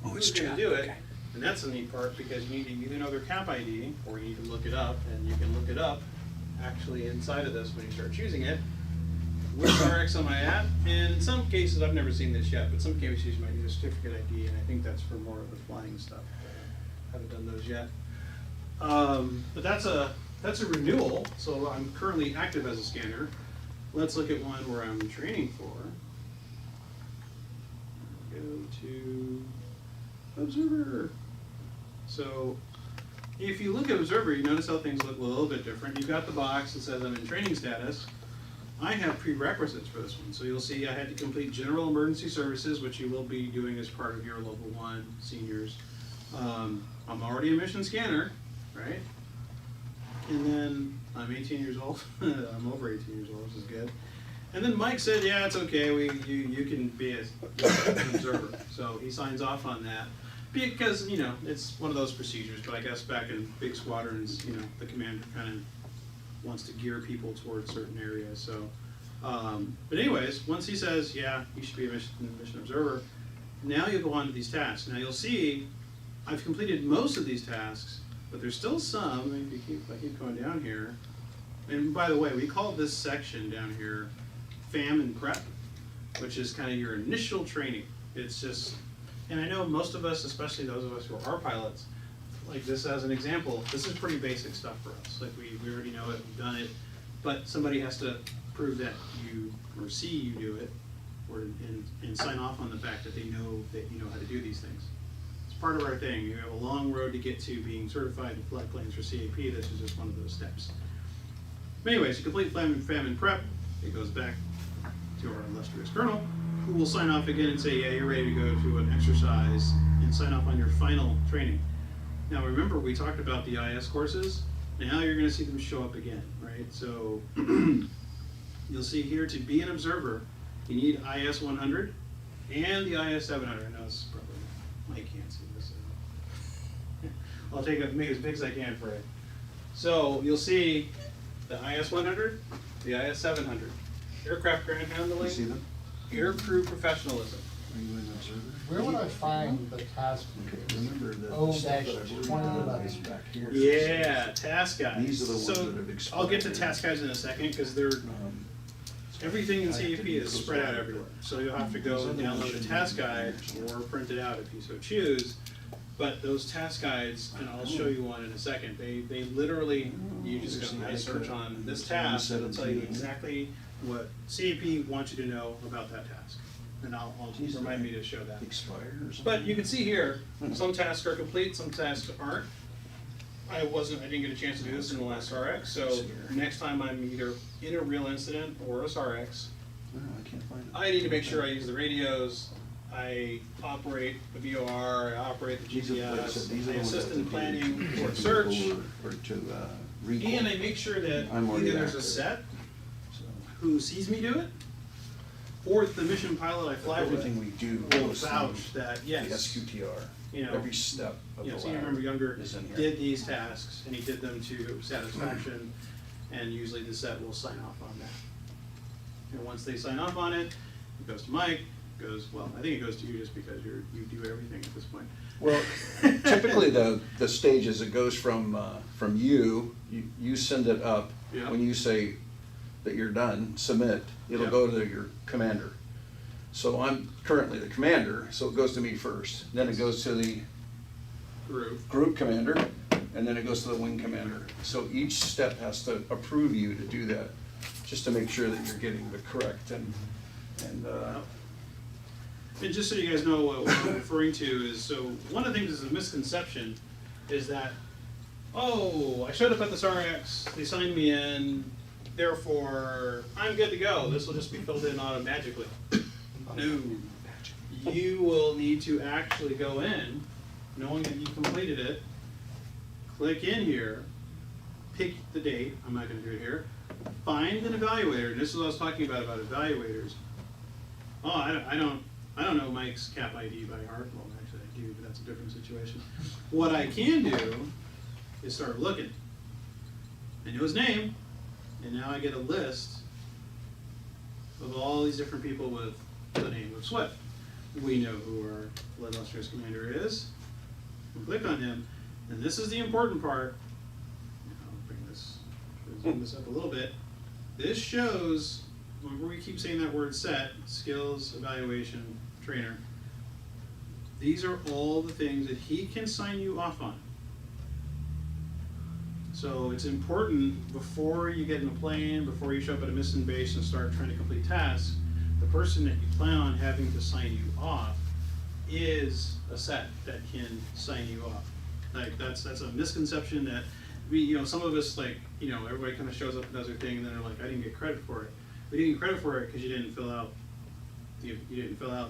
Oh, it's who's gonna chat, do it. okay. And that's the neat part, because you need to either know their cap ID, or you need to look it up, and you can look it up actually inside of this when you start choosing it. Which RX am I at? And in some cases, I've never seen this yet, but some cases you might need a certificate ID, and I think that's for more of the flying stuff. Haven't done those yet. But that's a renewal, so I'm currently active as a scanner. Let's look at one where I'm training for. Go to Observer. So if you look at Observer, you notice how things look a little bit different. You've got the box that says I'm in training status. I have prerequisites for this one. So you'll see I had to complete general emergency services, which you will be doing as part of your level 1 seniors. I'm already a mission scanner, right? And then I'm 18 years old. I'm over 18 years old, which is good. And then Mike said, yeah, it's okay, you can be an observer. So he signs off on that. Because, it's one of those procedures, but I guess back in big squadrons, the commander kind of wants to gear people towards certain areas. So, but anyways, once he says, yeah, you should be a mission observer, now you'll go on to these tasks. Now you'll see, I've completed most of these tasks, but there's still some, if I keep going down here. And by the way, we call this section down here FAM and Prep, which is kind of your initial training. It's just, and I know most of us, especially those of us who are pilots, like this as an example, this is pretty basic stuff for us. Like we already know it, we've done it, but somebody has to prove that you, or see you do it, or and sign off on the fact that they know that you know how to do these things. It's part of our thing. You have a long road to get to being certified to fly planes for CAP. This is just one of those steps. But anyways, you complete FAM and Prep, it goes back to our illustrious colonel, who will sign off again and say, yeah, you're ready to go to an exercise and sign off on your final training. Now remember, we talked about the IS courses. Now you're going to see them show up again, right? So you'll see here, to be an observer, you need IS 100 and the IS 700. I know it's probably, Mike can't see this. I'll make it as big as I can for it. So you'll see the IS 100, the IS 700. Aircraft ground handling, You see them? air crew professionalism. Are you an observer? Where would I find the task? Remember the Oh, stuff dash that I've already 20 done buttons. back here. Yeah, task guides. These are the ones So that have expired. I'll get to task guides in a second because they're everything in I have to CAP do is those spread out later. everywhere. So you'll have to go and download a task guide or print it out if you so choose. But those task guides, and I'll show you one in a second, they literally, you just go and search on this task, and it'll tell you exactly what CAP wants you to know about that task. and I'll remind me to show that. Expire or something? But you can see here, some tasks are complete, some tasks aren't. I didn't get a chance to do this in the last RX, so next time I'm either in a real incident or a SRX, No, I can't find it. I need to make sure I use the radios, I operate the VOR, I operate the GPS, I assist in planning for search, Or to, recall. and I make sure that I'm already either there's a active. set So, who sees me do it, or the mission pilot I fly with everything we do will goes through vouch that, the yes, SQTR. you know, Every step of you the know, senior ladder member Younger is in here. did these tasks, and he did them to satisfaction, and usually the set will sign off on that. And once they sign off on it, it goes to Mike, well, I think it goes to you just because you do everything at this point. Well, typically the stages, it goes from you send it up. Yeah. When you say that you're done, submit, it'll Yeah. go to your commander. So I'm currently the commander, so it goes to me first. Then it goes to the group commander, and then it goes to the wing commander. So each step has to approve you to do that, just to make sure that you're getting the correct and And just so you guys know what I'm referring to is, so one of the things is a misconception is that, oh, I showed up at this RX, they signed me in, therefore I'm good to go. This will just be filled in automatically. No. You will need to actually go in, knowing that you completed it, click in here, pick the date, I'm not gonna do it here, find an evaluator, and this is what I was talking about evaluators. Oh, I don't know Mike's cap ID by heart. Well, actually I do, but that's a different situation. What I can do is start looking. I know his name, and now I get a list of all these different people with the name of Swift. We know who our Blood Illustrious Commander is. We click on him, and this is the important part. I'll zoom this up a little bit. This shows, remember we keep saying that word set, skills, evaluation, trainer. These are all the things that he can sign you off on. So it's important before you get in a plane, before you show up at a mission base and start trying to complete tasks, the person that you plan on having to sign you off is a set that can sign you off. Like that's a misconception that some of us everybody kind of shows up and does their thing and then they're like, I didn't get credit for it. We didn't get credit for it because you didn't fill out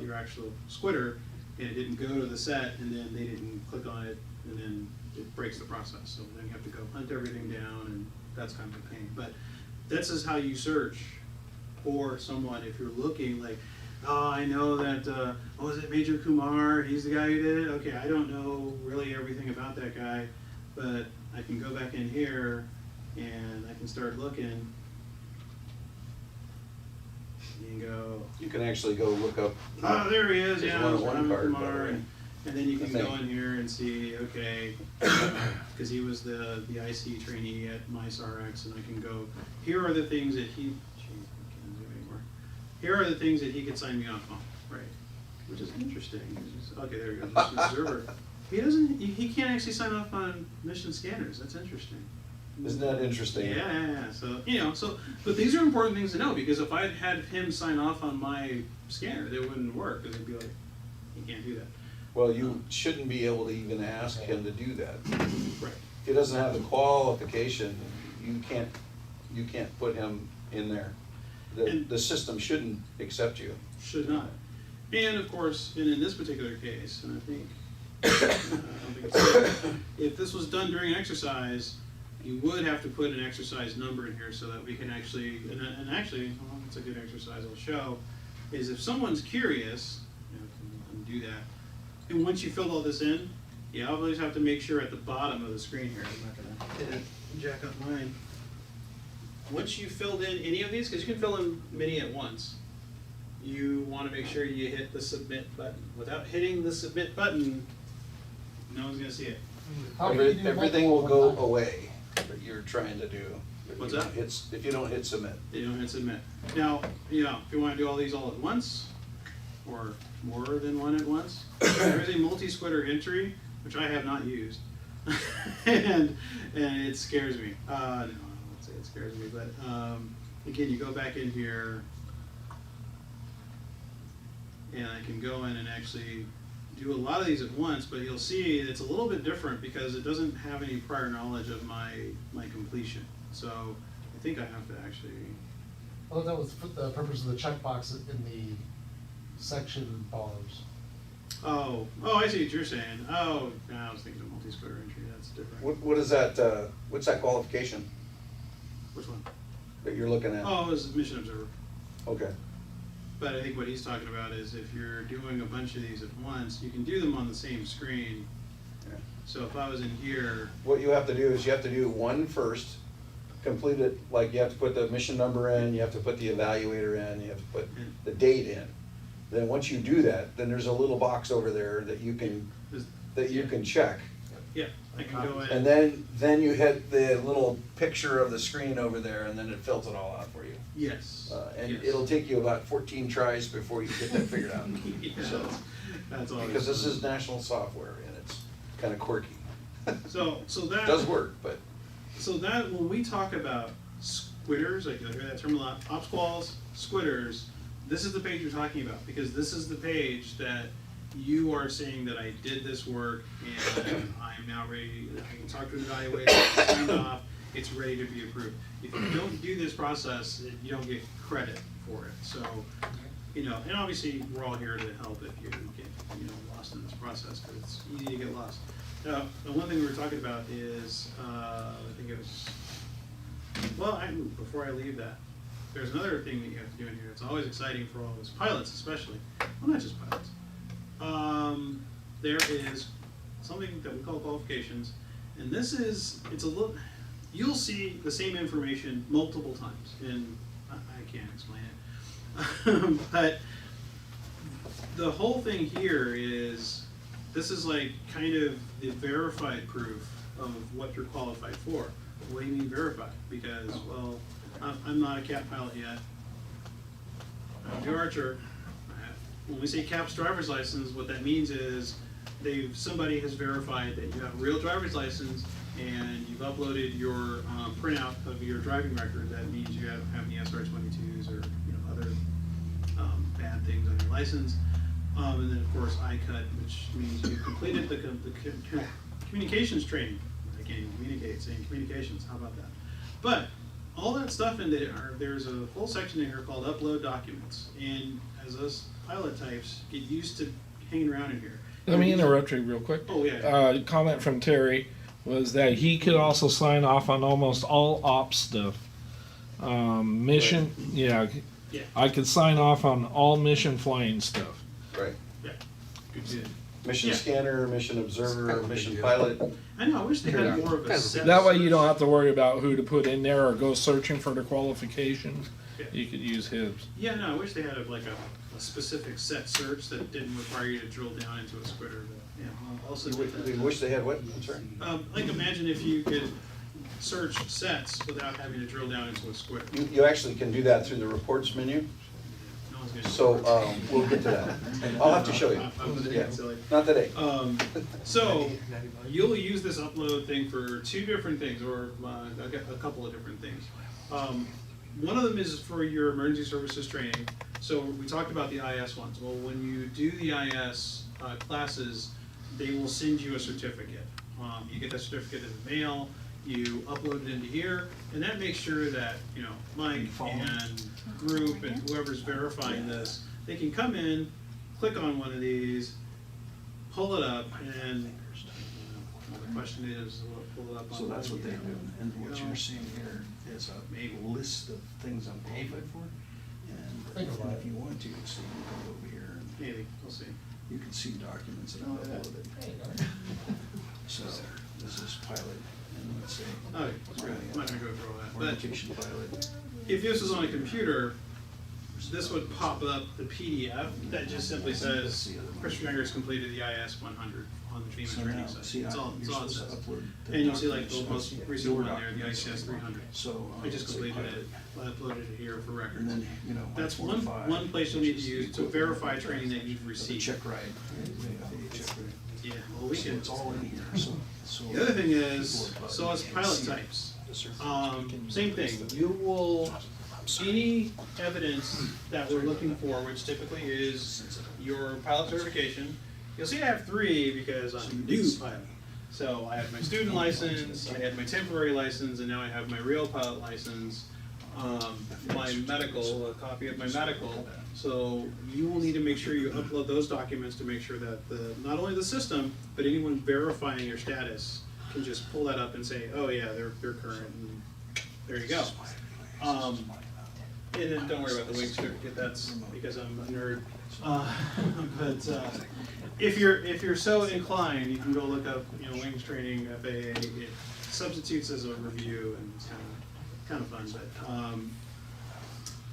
your actual squitter, and it didn't go to the set, and then they didn't click on it, and then it breaks the process. So then you have to go hunt everything down, and that's kind of a pain. But this is how you search for someone if you're looking like, oh, I know that, is it Major Kumar? He's the guy who did it? Okay, I don't know really everything about that guy, but I can go back in here, and I can start looking. you can actually go look up. Oh, there he is, There's yeah, one it was on one Ram card, by the Kumar, way. and then you can Amazing. go in here and see, okay, because he was the IC trainee at MySRX, and I can go, here are the things that he, geez, I can't do anymore. Here are the things that he could sign me off on, right? Which is interesting. Okay, there we go, mission observer. He can't actually sign off on mission scanners, that's interesting. Isn't that interesting? Yeah. So, but these are important things to know, because if I had him sign off on my scanner, it wouldn't work, because it'd be like, he can't do that. Well, you shouldn't be able to even ask him to do that. Right. If he doesn't have the qualification, you can't put him in there. The system shouldn't accept you. Should not. And of course, and in this particular case, and I think, I don't think it's, if this was done during an exercise, you would have to put an exercise number in here so that we can actually, and actually, well, it's a good exercise I'll show, is if someone's curious, can do that, and once you filled all this in, you always have to make sure at the bottom of the screen here, I'm not gonna hit it, jack up mine. Once you filled in any of these, because you can fill in many at once, you want to make sure you hit the submit button. Without hitting the submit button, no one's gonna see it. How can you do Everything multiple will go at one time? away that you're trying to do. What's that? If you don't hit submit. You don't hit submit. Now, if you want to do all these all at once, or more than one at once, there is a multi-squitter entry, which I have not used, and it scares me. No, I won't say it scares me, but again, you go back in here, and I can go in and actually do a lot of these at once, but you'll see it's a little bit different because it doesn't have any prior knowledge of my completion. So I think I have to actually, Well, that was for the purpose of the checkbox in the section bars. oh, I see what you're saying. Oh, no, I was thinking of multi-square entry, that's different. What is that, what's that qualification Which one? that you're looking at? Oh, it was mission observer. Okay. But I think what he's talking about is if you're doing a bunch of these at once, you can do them on the same screen. Yeah. So if I was in here, What you have to do is you have to do one first, complete it, like you have to put the mission number in, you have to put the evaluator in, you have to put the date in. Then once you do that, then there's a little box over there that you can check. yeah, I can go in. And then you hit the little picture of the screen over there, and then it fills it all out for you. Yes. And yes. it'll take you about 14 tries before you get that figured out. Yeah, So, that's always because this fun. is national software, and it's kind of quirky. So that It does work, but So that when we talk about squitters, like you'll hear that term a lot, ops quals, squitters, this is the page you're talking about, because this is the page that you are saying that I did this work and I'm now ready, I can talk to an evaluator, it's signed off, it's ready to be approved. If you don't do this process, you don't get credit for it. So, you know, and obviously we're all here to help if you get, lost in this process, because it's easy to get lost. Now, the one thing we were talking about is, I think it was, well, before I leave that, there's another thing that you have to do in here. It's always exciting for all those pilots, especially. Well, not just pilots. There is something that we call qualifications, and this is, it's a little, you'll see the same information multiple times, and I can't explain it. But the whole thing here is, this is like kind of the verified proof of what you're qualified for. What do you mean verified? Because, well, I'm not a CAP pilot yet. I'm Joe Archer. When we say CAP's driver's license, what that means is somebody has verified that you have a real driver's license and you've uploaded your printout of your driving record. That means you don't have any SR22s or other bad things on your license. And then of course ICUT, which means you completed the communications training. I can't even communicate, saying communications, how about that? But all that stuff in there, there's a whole section in here called upload documents. And as us pilot types get used to hanging around in here. Let me interrupt you real quick. Oh, yeah. Comment from Terry was that he could also sign off on almost all ops stuff. Mission, yeah. I could sign off on all mission flying stuff. right. Yeah. Good. Mission Yeah. scanner, mission observer, mission pilot. I know, I wish they had more of a set. That way you don't have to worry about who to put in there or go searching for the qualifications. Yeah. You could use his. Yeah, no, I wish they had a specific set search that didn't require you to drill down into a squitter. But, yeah, I'll also do We that. wish they had what? I'm sorry. Like imagine if you could search sets without having to drill down into a squitter. You actually can do that through the reports menu. No one's gonna. So we'll get to that. I'll have to show you. I'm just Yeah. being silly. Not today. So you'll use this upload thing for two different things, or a couple of different things. One of them is for your emergency services training. So we talked about the IS ones. Well, when you do the IS classes, they will send you a certificate. You get that certificate in the mail. You upload it into here, and that makes sure that Mike and group and whoever's verifying this, they can come in, click on one of these, pull it up, and the question is, we'll pull it up on. So that's what they do, and what Yeah. you're seeing here is a list of things I'm qualified for. And if you want to, so you can go over here and Maybe, we'll see. you can see documents that I've uploaded. So this is pilot, and let's say. Oh, that's great. I'm not gonna go through all that, but Orientation pilot. if this was on a computer, this would pop up the PDF that just simply says, Chris Younger has completed the IS 100 on the FEMA So training now, site. see, That's all you're it supposed to says. upload. the And you'll see like the documents, most recent your one there, the documents, ICS 300. So. I just say completed pilot. it, I uploaded it here for records. And then, That's 145, one place you'll need to which is use to equivalent verify of training that you've the received. check ride. Check ride. Yeah, well, we So can. it's all in here, so. The other thing is, people are so as can't pilot see it. types, same thing, you will any evidence that we're looking for, which typically is your pilot certification. You'll see I have 3 because I'm a new pilot. So I have my student license, I had my temporary license, and now I have my real pilot license. My medical, a copy of my medical. So you will need to make sure you upload those documents to make sure that not only the system, but anyone verifying your status can just pull that up and say, oh yeah, they're current, and there you go. And then don't worry about the wing certificate, that's because I'm a nerd. But if you're so inclined, you can go look up, wings training, FAA. It substitutes as a review, and it's kind of fun.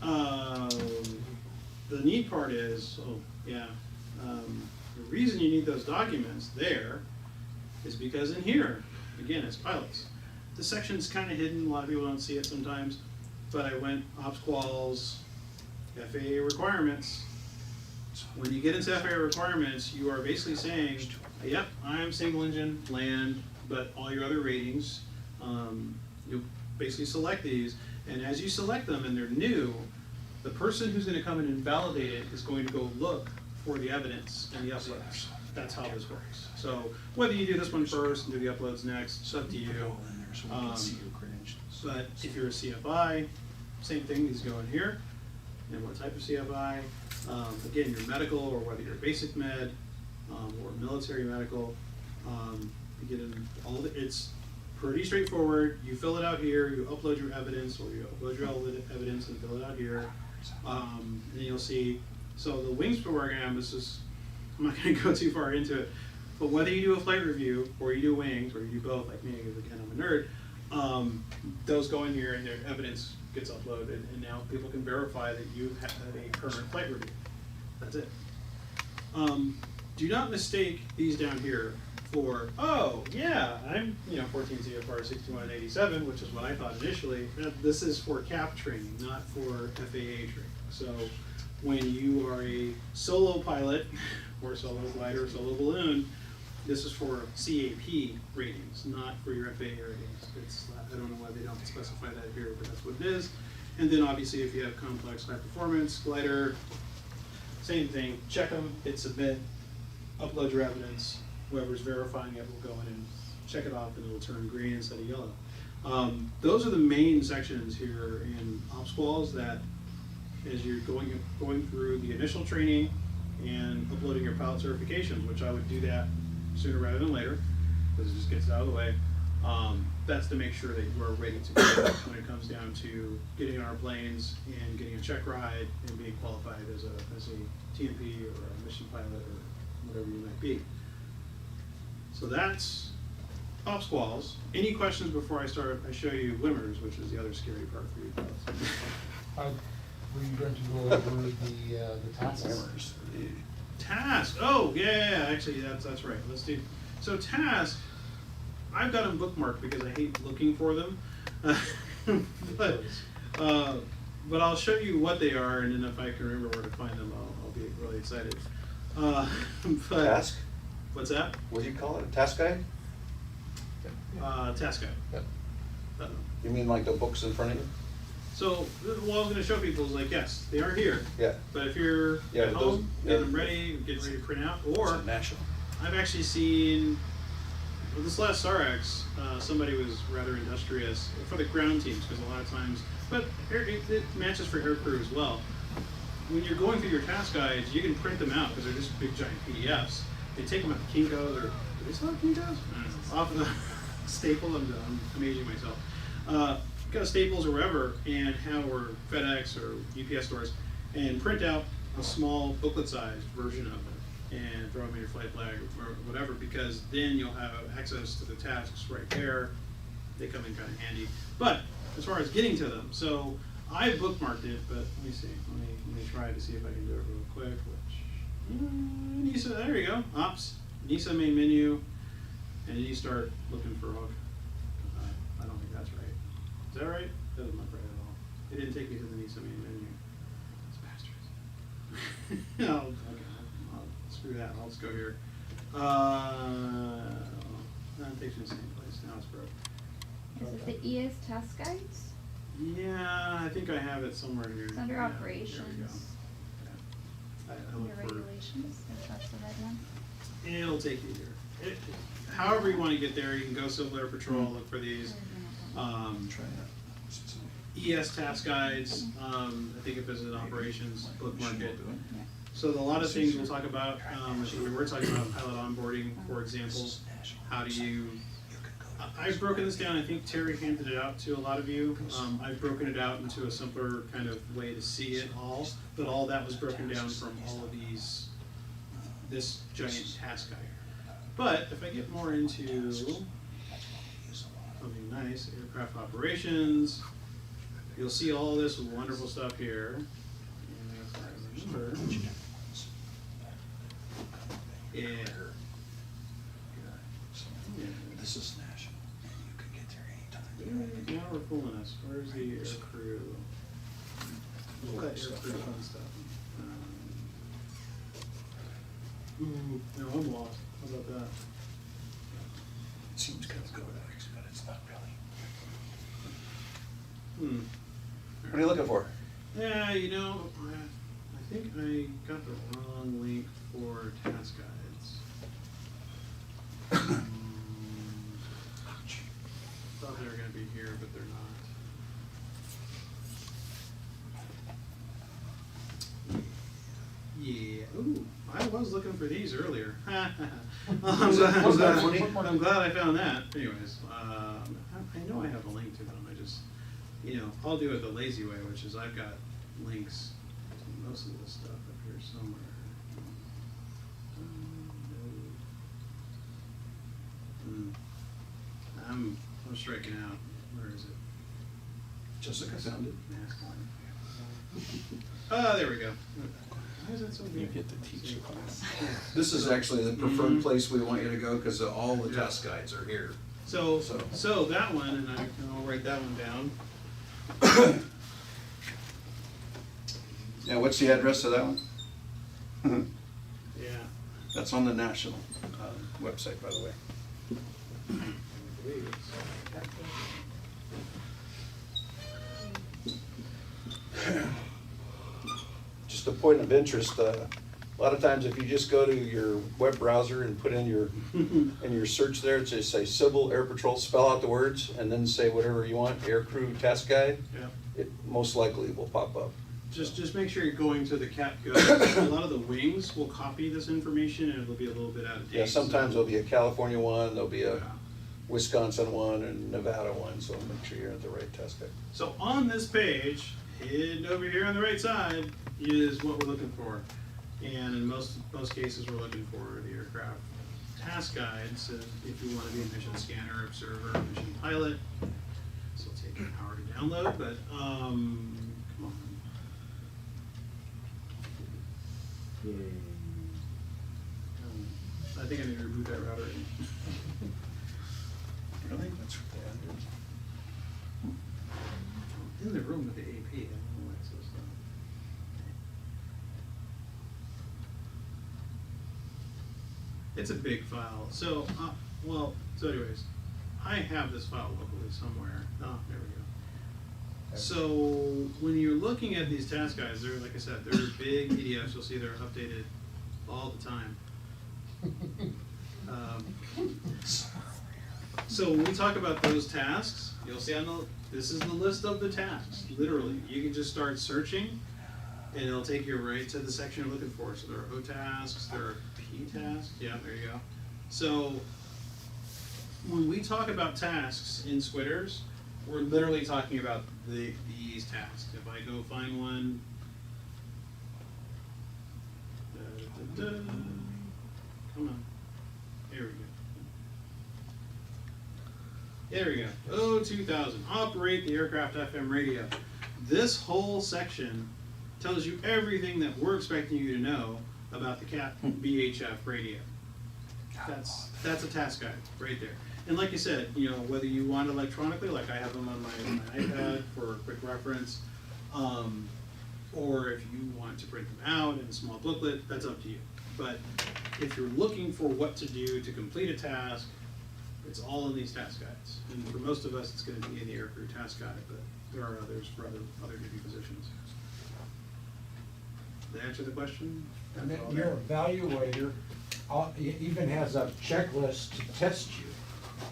But the neat part is, the reason you need those documents there is because in here, again, as pilots, the section's kind of hidden. A lot of people don't see it sometimes. But I went ops quals, FAA requirements. When you get into FAA requirements, you are basically saying, yep, I'm single engine, land, but all your other ratings, you basically select these. And as you select them and they're new, the person who's going to come in and validate it is going to go look for the evidence and the uploads. That's how this works. So whether you do this one first and do the uploads next, it's up to you. But if you're a CFI, same thing, these go in here. And what type of CFI? Again, your medical, or whether you're basic med, or military medical. You get in all of it. It's pretty straightforward. You fill it out here, you upload your evidence, or you upload your evidence and fill it out here. And you'll see, so the wings program, I'm not going to go too far into it, but whether you do a flight review, or you do wings, or you do both, like me, because again, I'm a nerd, those go in here and their evidence gets uploaded, and now people can verify that you have a current flight review. That's it. Do not mistake these down here for, oh, yeah, I'm 14 CFR 6187, which is what I thought initially. This is for CAP training, not for FAA training. So when you are a solo pilot, or solo glider, or solo balloon, this is for CAP ratings, not for your FAA ratings. I don't know why they don't specify that here, but that's what it is. And then obviously if you have complex high performance, glider, same thing, check them, hit submit, upload your evidence. Whoever's verifying it will go in and check it off, and it'll turn green instead of yellow. Those are the main sections here in OPSQuals that, as you're going through the initial training and uploading your pilot certifications, which I would do that sooner rather than later, because it just gets it out of the way. That's to make sure that you are ready to go when it comes down to getting on our planes and getting a check ride and being qualified as a TMP or a mission pilot or whatever you might be. So that's OPSQuals. Any questions before I start? I show you Wimmers, which is the other scary part for you pilots. Were you going to go over the tasks? Task. Oh, yeah. Actually, that's right. Let's do. So task. I've got them bookmarked because I hate looking for them. but I'll show you what they are, and then if I can remember where to find them, I'll be really excited. Task? What's that? What do you call it? A task guide? Task guide. Yep. You mean like the books in front of you? So what I was going to show people is like, yes, they are here. Yeah. But if you're Yeah, at those- home, getting them ready, getting ready to print out, or It's national. I've actually seen, well, this last SARX, somebody was rather industrious for the ground teams, because a lot of times, but it matches for air crew as well. When you're going through your task guides, you can print them out because they're just big giant PDFs. They take them out to Kinko's, or do they still have Kinko's? I don't know. Off the Staple, I'm amazing myself. Go to Staples or wherever, and or FedEx or UPS stores, and print out a small booklet-sized version of it, and throw them in your flight flag or whatever, because then you'll have access to the tasks right there. They come in kind of handy. But as far as getting to them, so I bookmarked it, but let me see. Let me try to see if I can do it real quick. NISA, there you go. Ops, NISA main menu, and then you start looking for hook. I don't think that's right. Is that right? That doesn't look right at all. It didn't take me to the NISA main menu. It's bastards. No, okay, I'll screw that. I'll just go here. That takes me to the same place. Now it's broke. Is it the ES task guides? Yeah, I think I have it somewhere here. It's under Yeah, there we go. operations, I under look for, regulations, if that's the red one. it'll take you here. However you want to get there, you can go Civil Air Patrol, look for these. Try that. ES task guides, I think if it's in operations, bookmark it. So a lot of things we'll talk about, we're talking about pilot onboarding, for example. How do you, I've broken this down, I think Terry handed it out to a lot of you. I've broken it out into a simpler kind of way to see it all, but all that was broken down from all of these, this giant task guide. But if I get more into something nice, aircraft operations, you'll see all this wonderful stuff here. And if I remember, This is national, and you can get there anytime. now we're fooling us. Where's the air crew? All that air crew fun stuff. Ooh, no, I'm lost. How about that? It seems good, but it's not really. Hmm. What are you looking for? Yeah, you know, I think I got the wrong link for task guides. Thought they were gonna be here, but they're not. Yeah, ooh, I was looking for these earlier. I'm glad I found that. Anyways, I know I have a link to them, I just, I'll do it the lazy way, which is I've got links to most of this stuff up here somewhere. I'm striking out. Where is it? Jessica found it. There we go. Why is that so big? You get to teach the class. This is actually the preferred place we want you to go, because all the task guides are here. So that one, and I'll write that one down. Yeah, what's the address of that one? Yeah. That's on the national website, by the way. Just a point of interest, a lot of times if you just go to your web browser and put in your search there, it says say Civil Air Patrol, spell out the words, and then say whatever you want, Air Crew Task Guide, Yeah. it most likely will pop up. Just make sure you're going to the cap go. A lot of the wings will copy this information and it'll be a little bit out of date. Yeah, sometimes there'll be a California one, there'll be a Yeah. Wisconsin one, and Nevada one, so make sure you're at the right task guide. So on this page, hidden over here on the right side, is what we're looking for. And in most cases, we're looking for the aircraft task guides. If you want to be a mission scanner, observer, mission pilot, this will take an hour to download, but come on. I think I need to reboot that router. Really? That's what In the room with the AP, I don't know why it's so slow. It's a big file. So, so anyways, I have this file locally somewhere. Oh, there we go. So when you're looking at these task guides, they're, like I said, they're big PDFs. You'll see they're updated all the time. So when we talk about those tasks, you'll see this is the list of the tasks, literally. You can just start searching, and it'll take you right to the section you're looking for. So there are O tasks, there are P tasks. Yeah, there you go. So when we talk about tasks in Squidders, we're literally talking about these tasks. If I go find one, come on, there we go. There we go. Oh, 2000. Operate the aircraft FM radio. This whole section tells you everything that we're expecting you to know about the CAT BHF radio. That's a task guide right there. And like you said, whether you want electronically, like I have them on my iPad for quick reference, or if you want to print them out in a small booklet, that's up to you. But if you're looking for what to do to complete a task, it's all in these task guides. And for most of us, it's going to be in the aircrew task guide, but there are others for other duty positions. Did I answer the question? And then your evaluator even has a checklist to test you.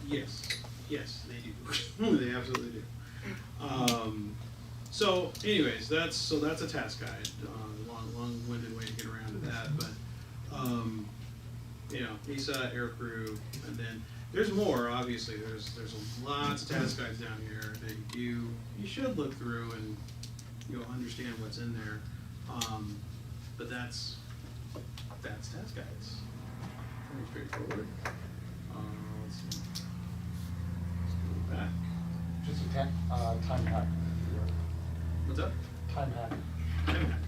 Yes, they do. They absolutely do. So anyways, that's a task guide, long-winded way to get around to that, but, you know, ESA, aircrew, and then there's more, obviously, there's lots of task guides down here that you should look through and you'll understand what's in there. But that's task guides. Pretty straightforward. Let's see. Let's go back. Just a time hack. What's up? Time hack. Time hack.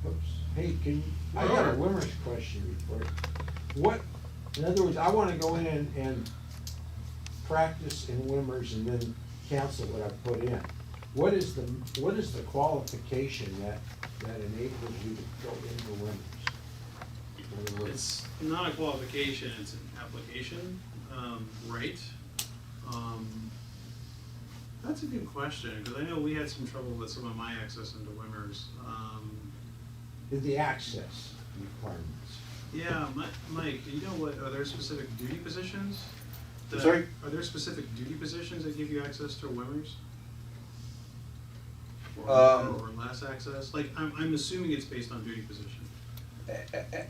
Whoops. Hey, I got a Wimmers question before. What, in other words, I wanna go in and practice in Wimmers and then cancel what I put in. What is the qualification that enables you to go into Wimmers? In other words, It's not a qualification, it's an application, right? That's a good question, because I know we had some trouble with some of my access into Wimmers. the access requirements. Yeah, Mike, do you know are there specific duty positions? Sorry? Are there specific duty positions that give you access to Wimmers? Or less access? Like, I'm assuming it's based on duty position.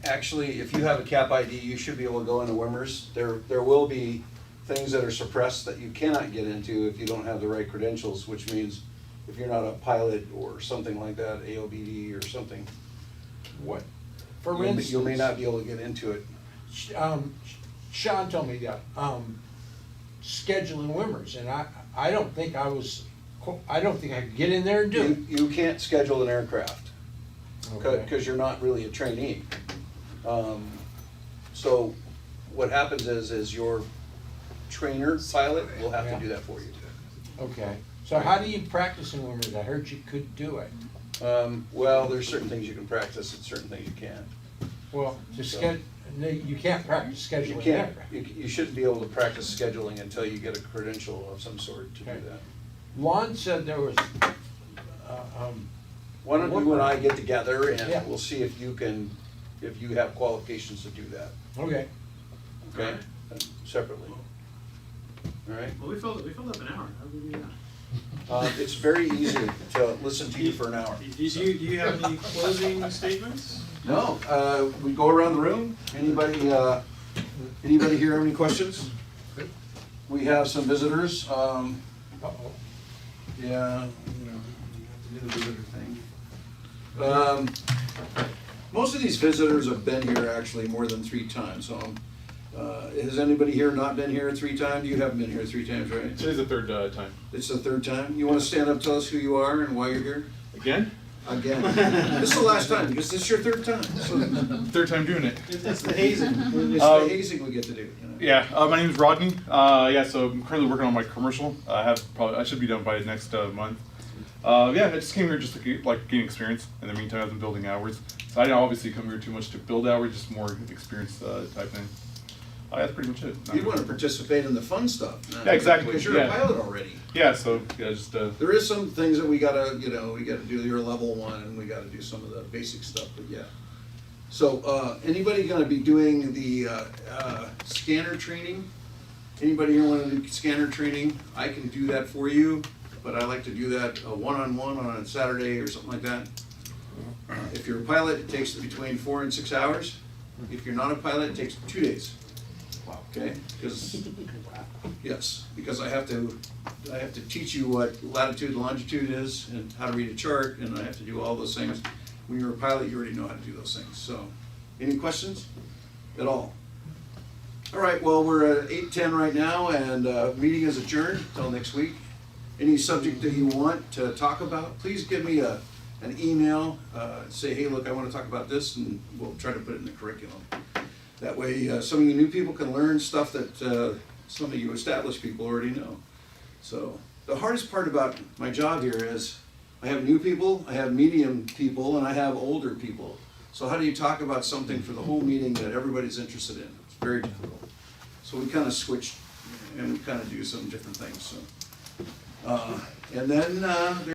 Actually, if you have a cap ID, you should be able to go into Wimmers. There will be things that are suppressed that you cannot get into if you don't have the right credentials, which means if you're not a pilot or something like that, AOBD or something, What, for you instance? may not be able to get into it. Sean told me that, scheduling Wimmers, and I don't think I could get in there and do it. You can't schedule an aircraft, Okay. because you're not really a trainee. So what happens is your trainer pilot will have to do that for you. Okay, so how do you practice in Wimmers? I heard you could do it. Well, there's certain things you can practice and certain things you can't. Well, you can't practice You scheduling can't, aircraft. you shouldn't be able to practice scheduling until you get a credential of some sort to do Okay. that. Lon said there was, Why don't you and I get together Yeah. and we'll see if you have qualifications to do that, okay, okay? Separately. All right? Well, we filled up an hour. How did we do that? It's very easy to listen to you for an hour. Do you have any closing statements? No, we go around the room. Anybody here have any questions? We have some visitors. uh-oh. Yeah, you have to do the visitor thing. Most of these visitors have been here actually more than 3 times, so, has anybody here not been here 3 times? You haven't been here 3 times, right? Today's the third time. It's the 3rd time? You wanna stand up, tell us who you are and why you're here? Again? Again. This is the last time, because this is your 3rd time. So Third time doing it. It's the hazing. it's the hazing we get to do, you know? Yeah, my name is Rodney. So I'm currently working on my commercial. I should be done by next month. I just came here just to gain experience. In the meantime, I've been building hours. So I didn't obviously come here too much to build hours, just more experience type thing. That's pretty much it. You wanna participate in the fun stuff. Yeah, exactly, Because you're a yeah. pilot already. Yeah, so just There is some things that we gotta do your level 1 and we gotta do some of the basic stuff, but yeah. So, anybody gonna be doing the, scanner training? Anybody here wanna do scanner training? I can do that for you, but I like to do that one-on-one on a Saturday or something like that. If you're a pilot, it takes between 4 and 6 hours. If you're not a pilot, it takes 2 days. Okay, because I have to teach you what latitude and longitude is and how to read a chart, and I have to do all those things. When you're a pilot, you already know how to do those things. So, any questions at all? All right, well, we're at 8:10 right now, and meeting is adjourned until next week. Any subject that you want to talk about, please give me an email. Say, hey, look, I want to talk about this, and we'll try to put it in the curriculum. That way, some of you new people can learn stuff that some of you established people already know. So the hardest part about my job here is I have new people, I have medium people, and I have older people. So how do you talk about something for the whole meeting that everybody's interested in? It's very difficult. So we kind of switch and we kind of do some different things. So And then,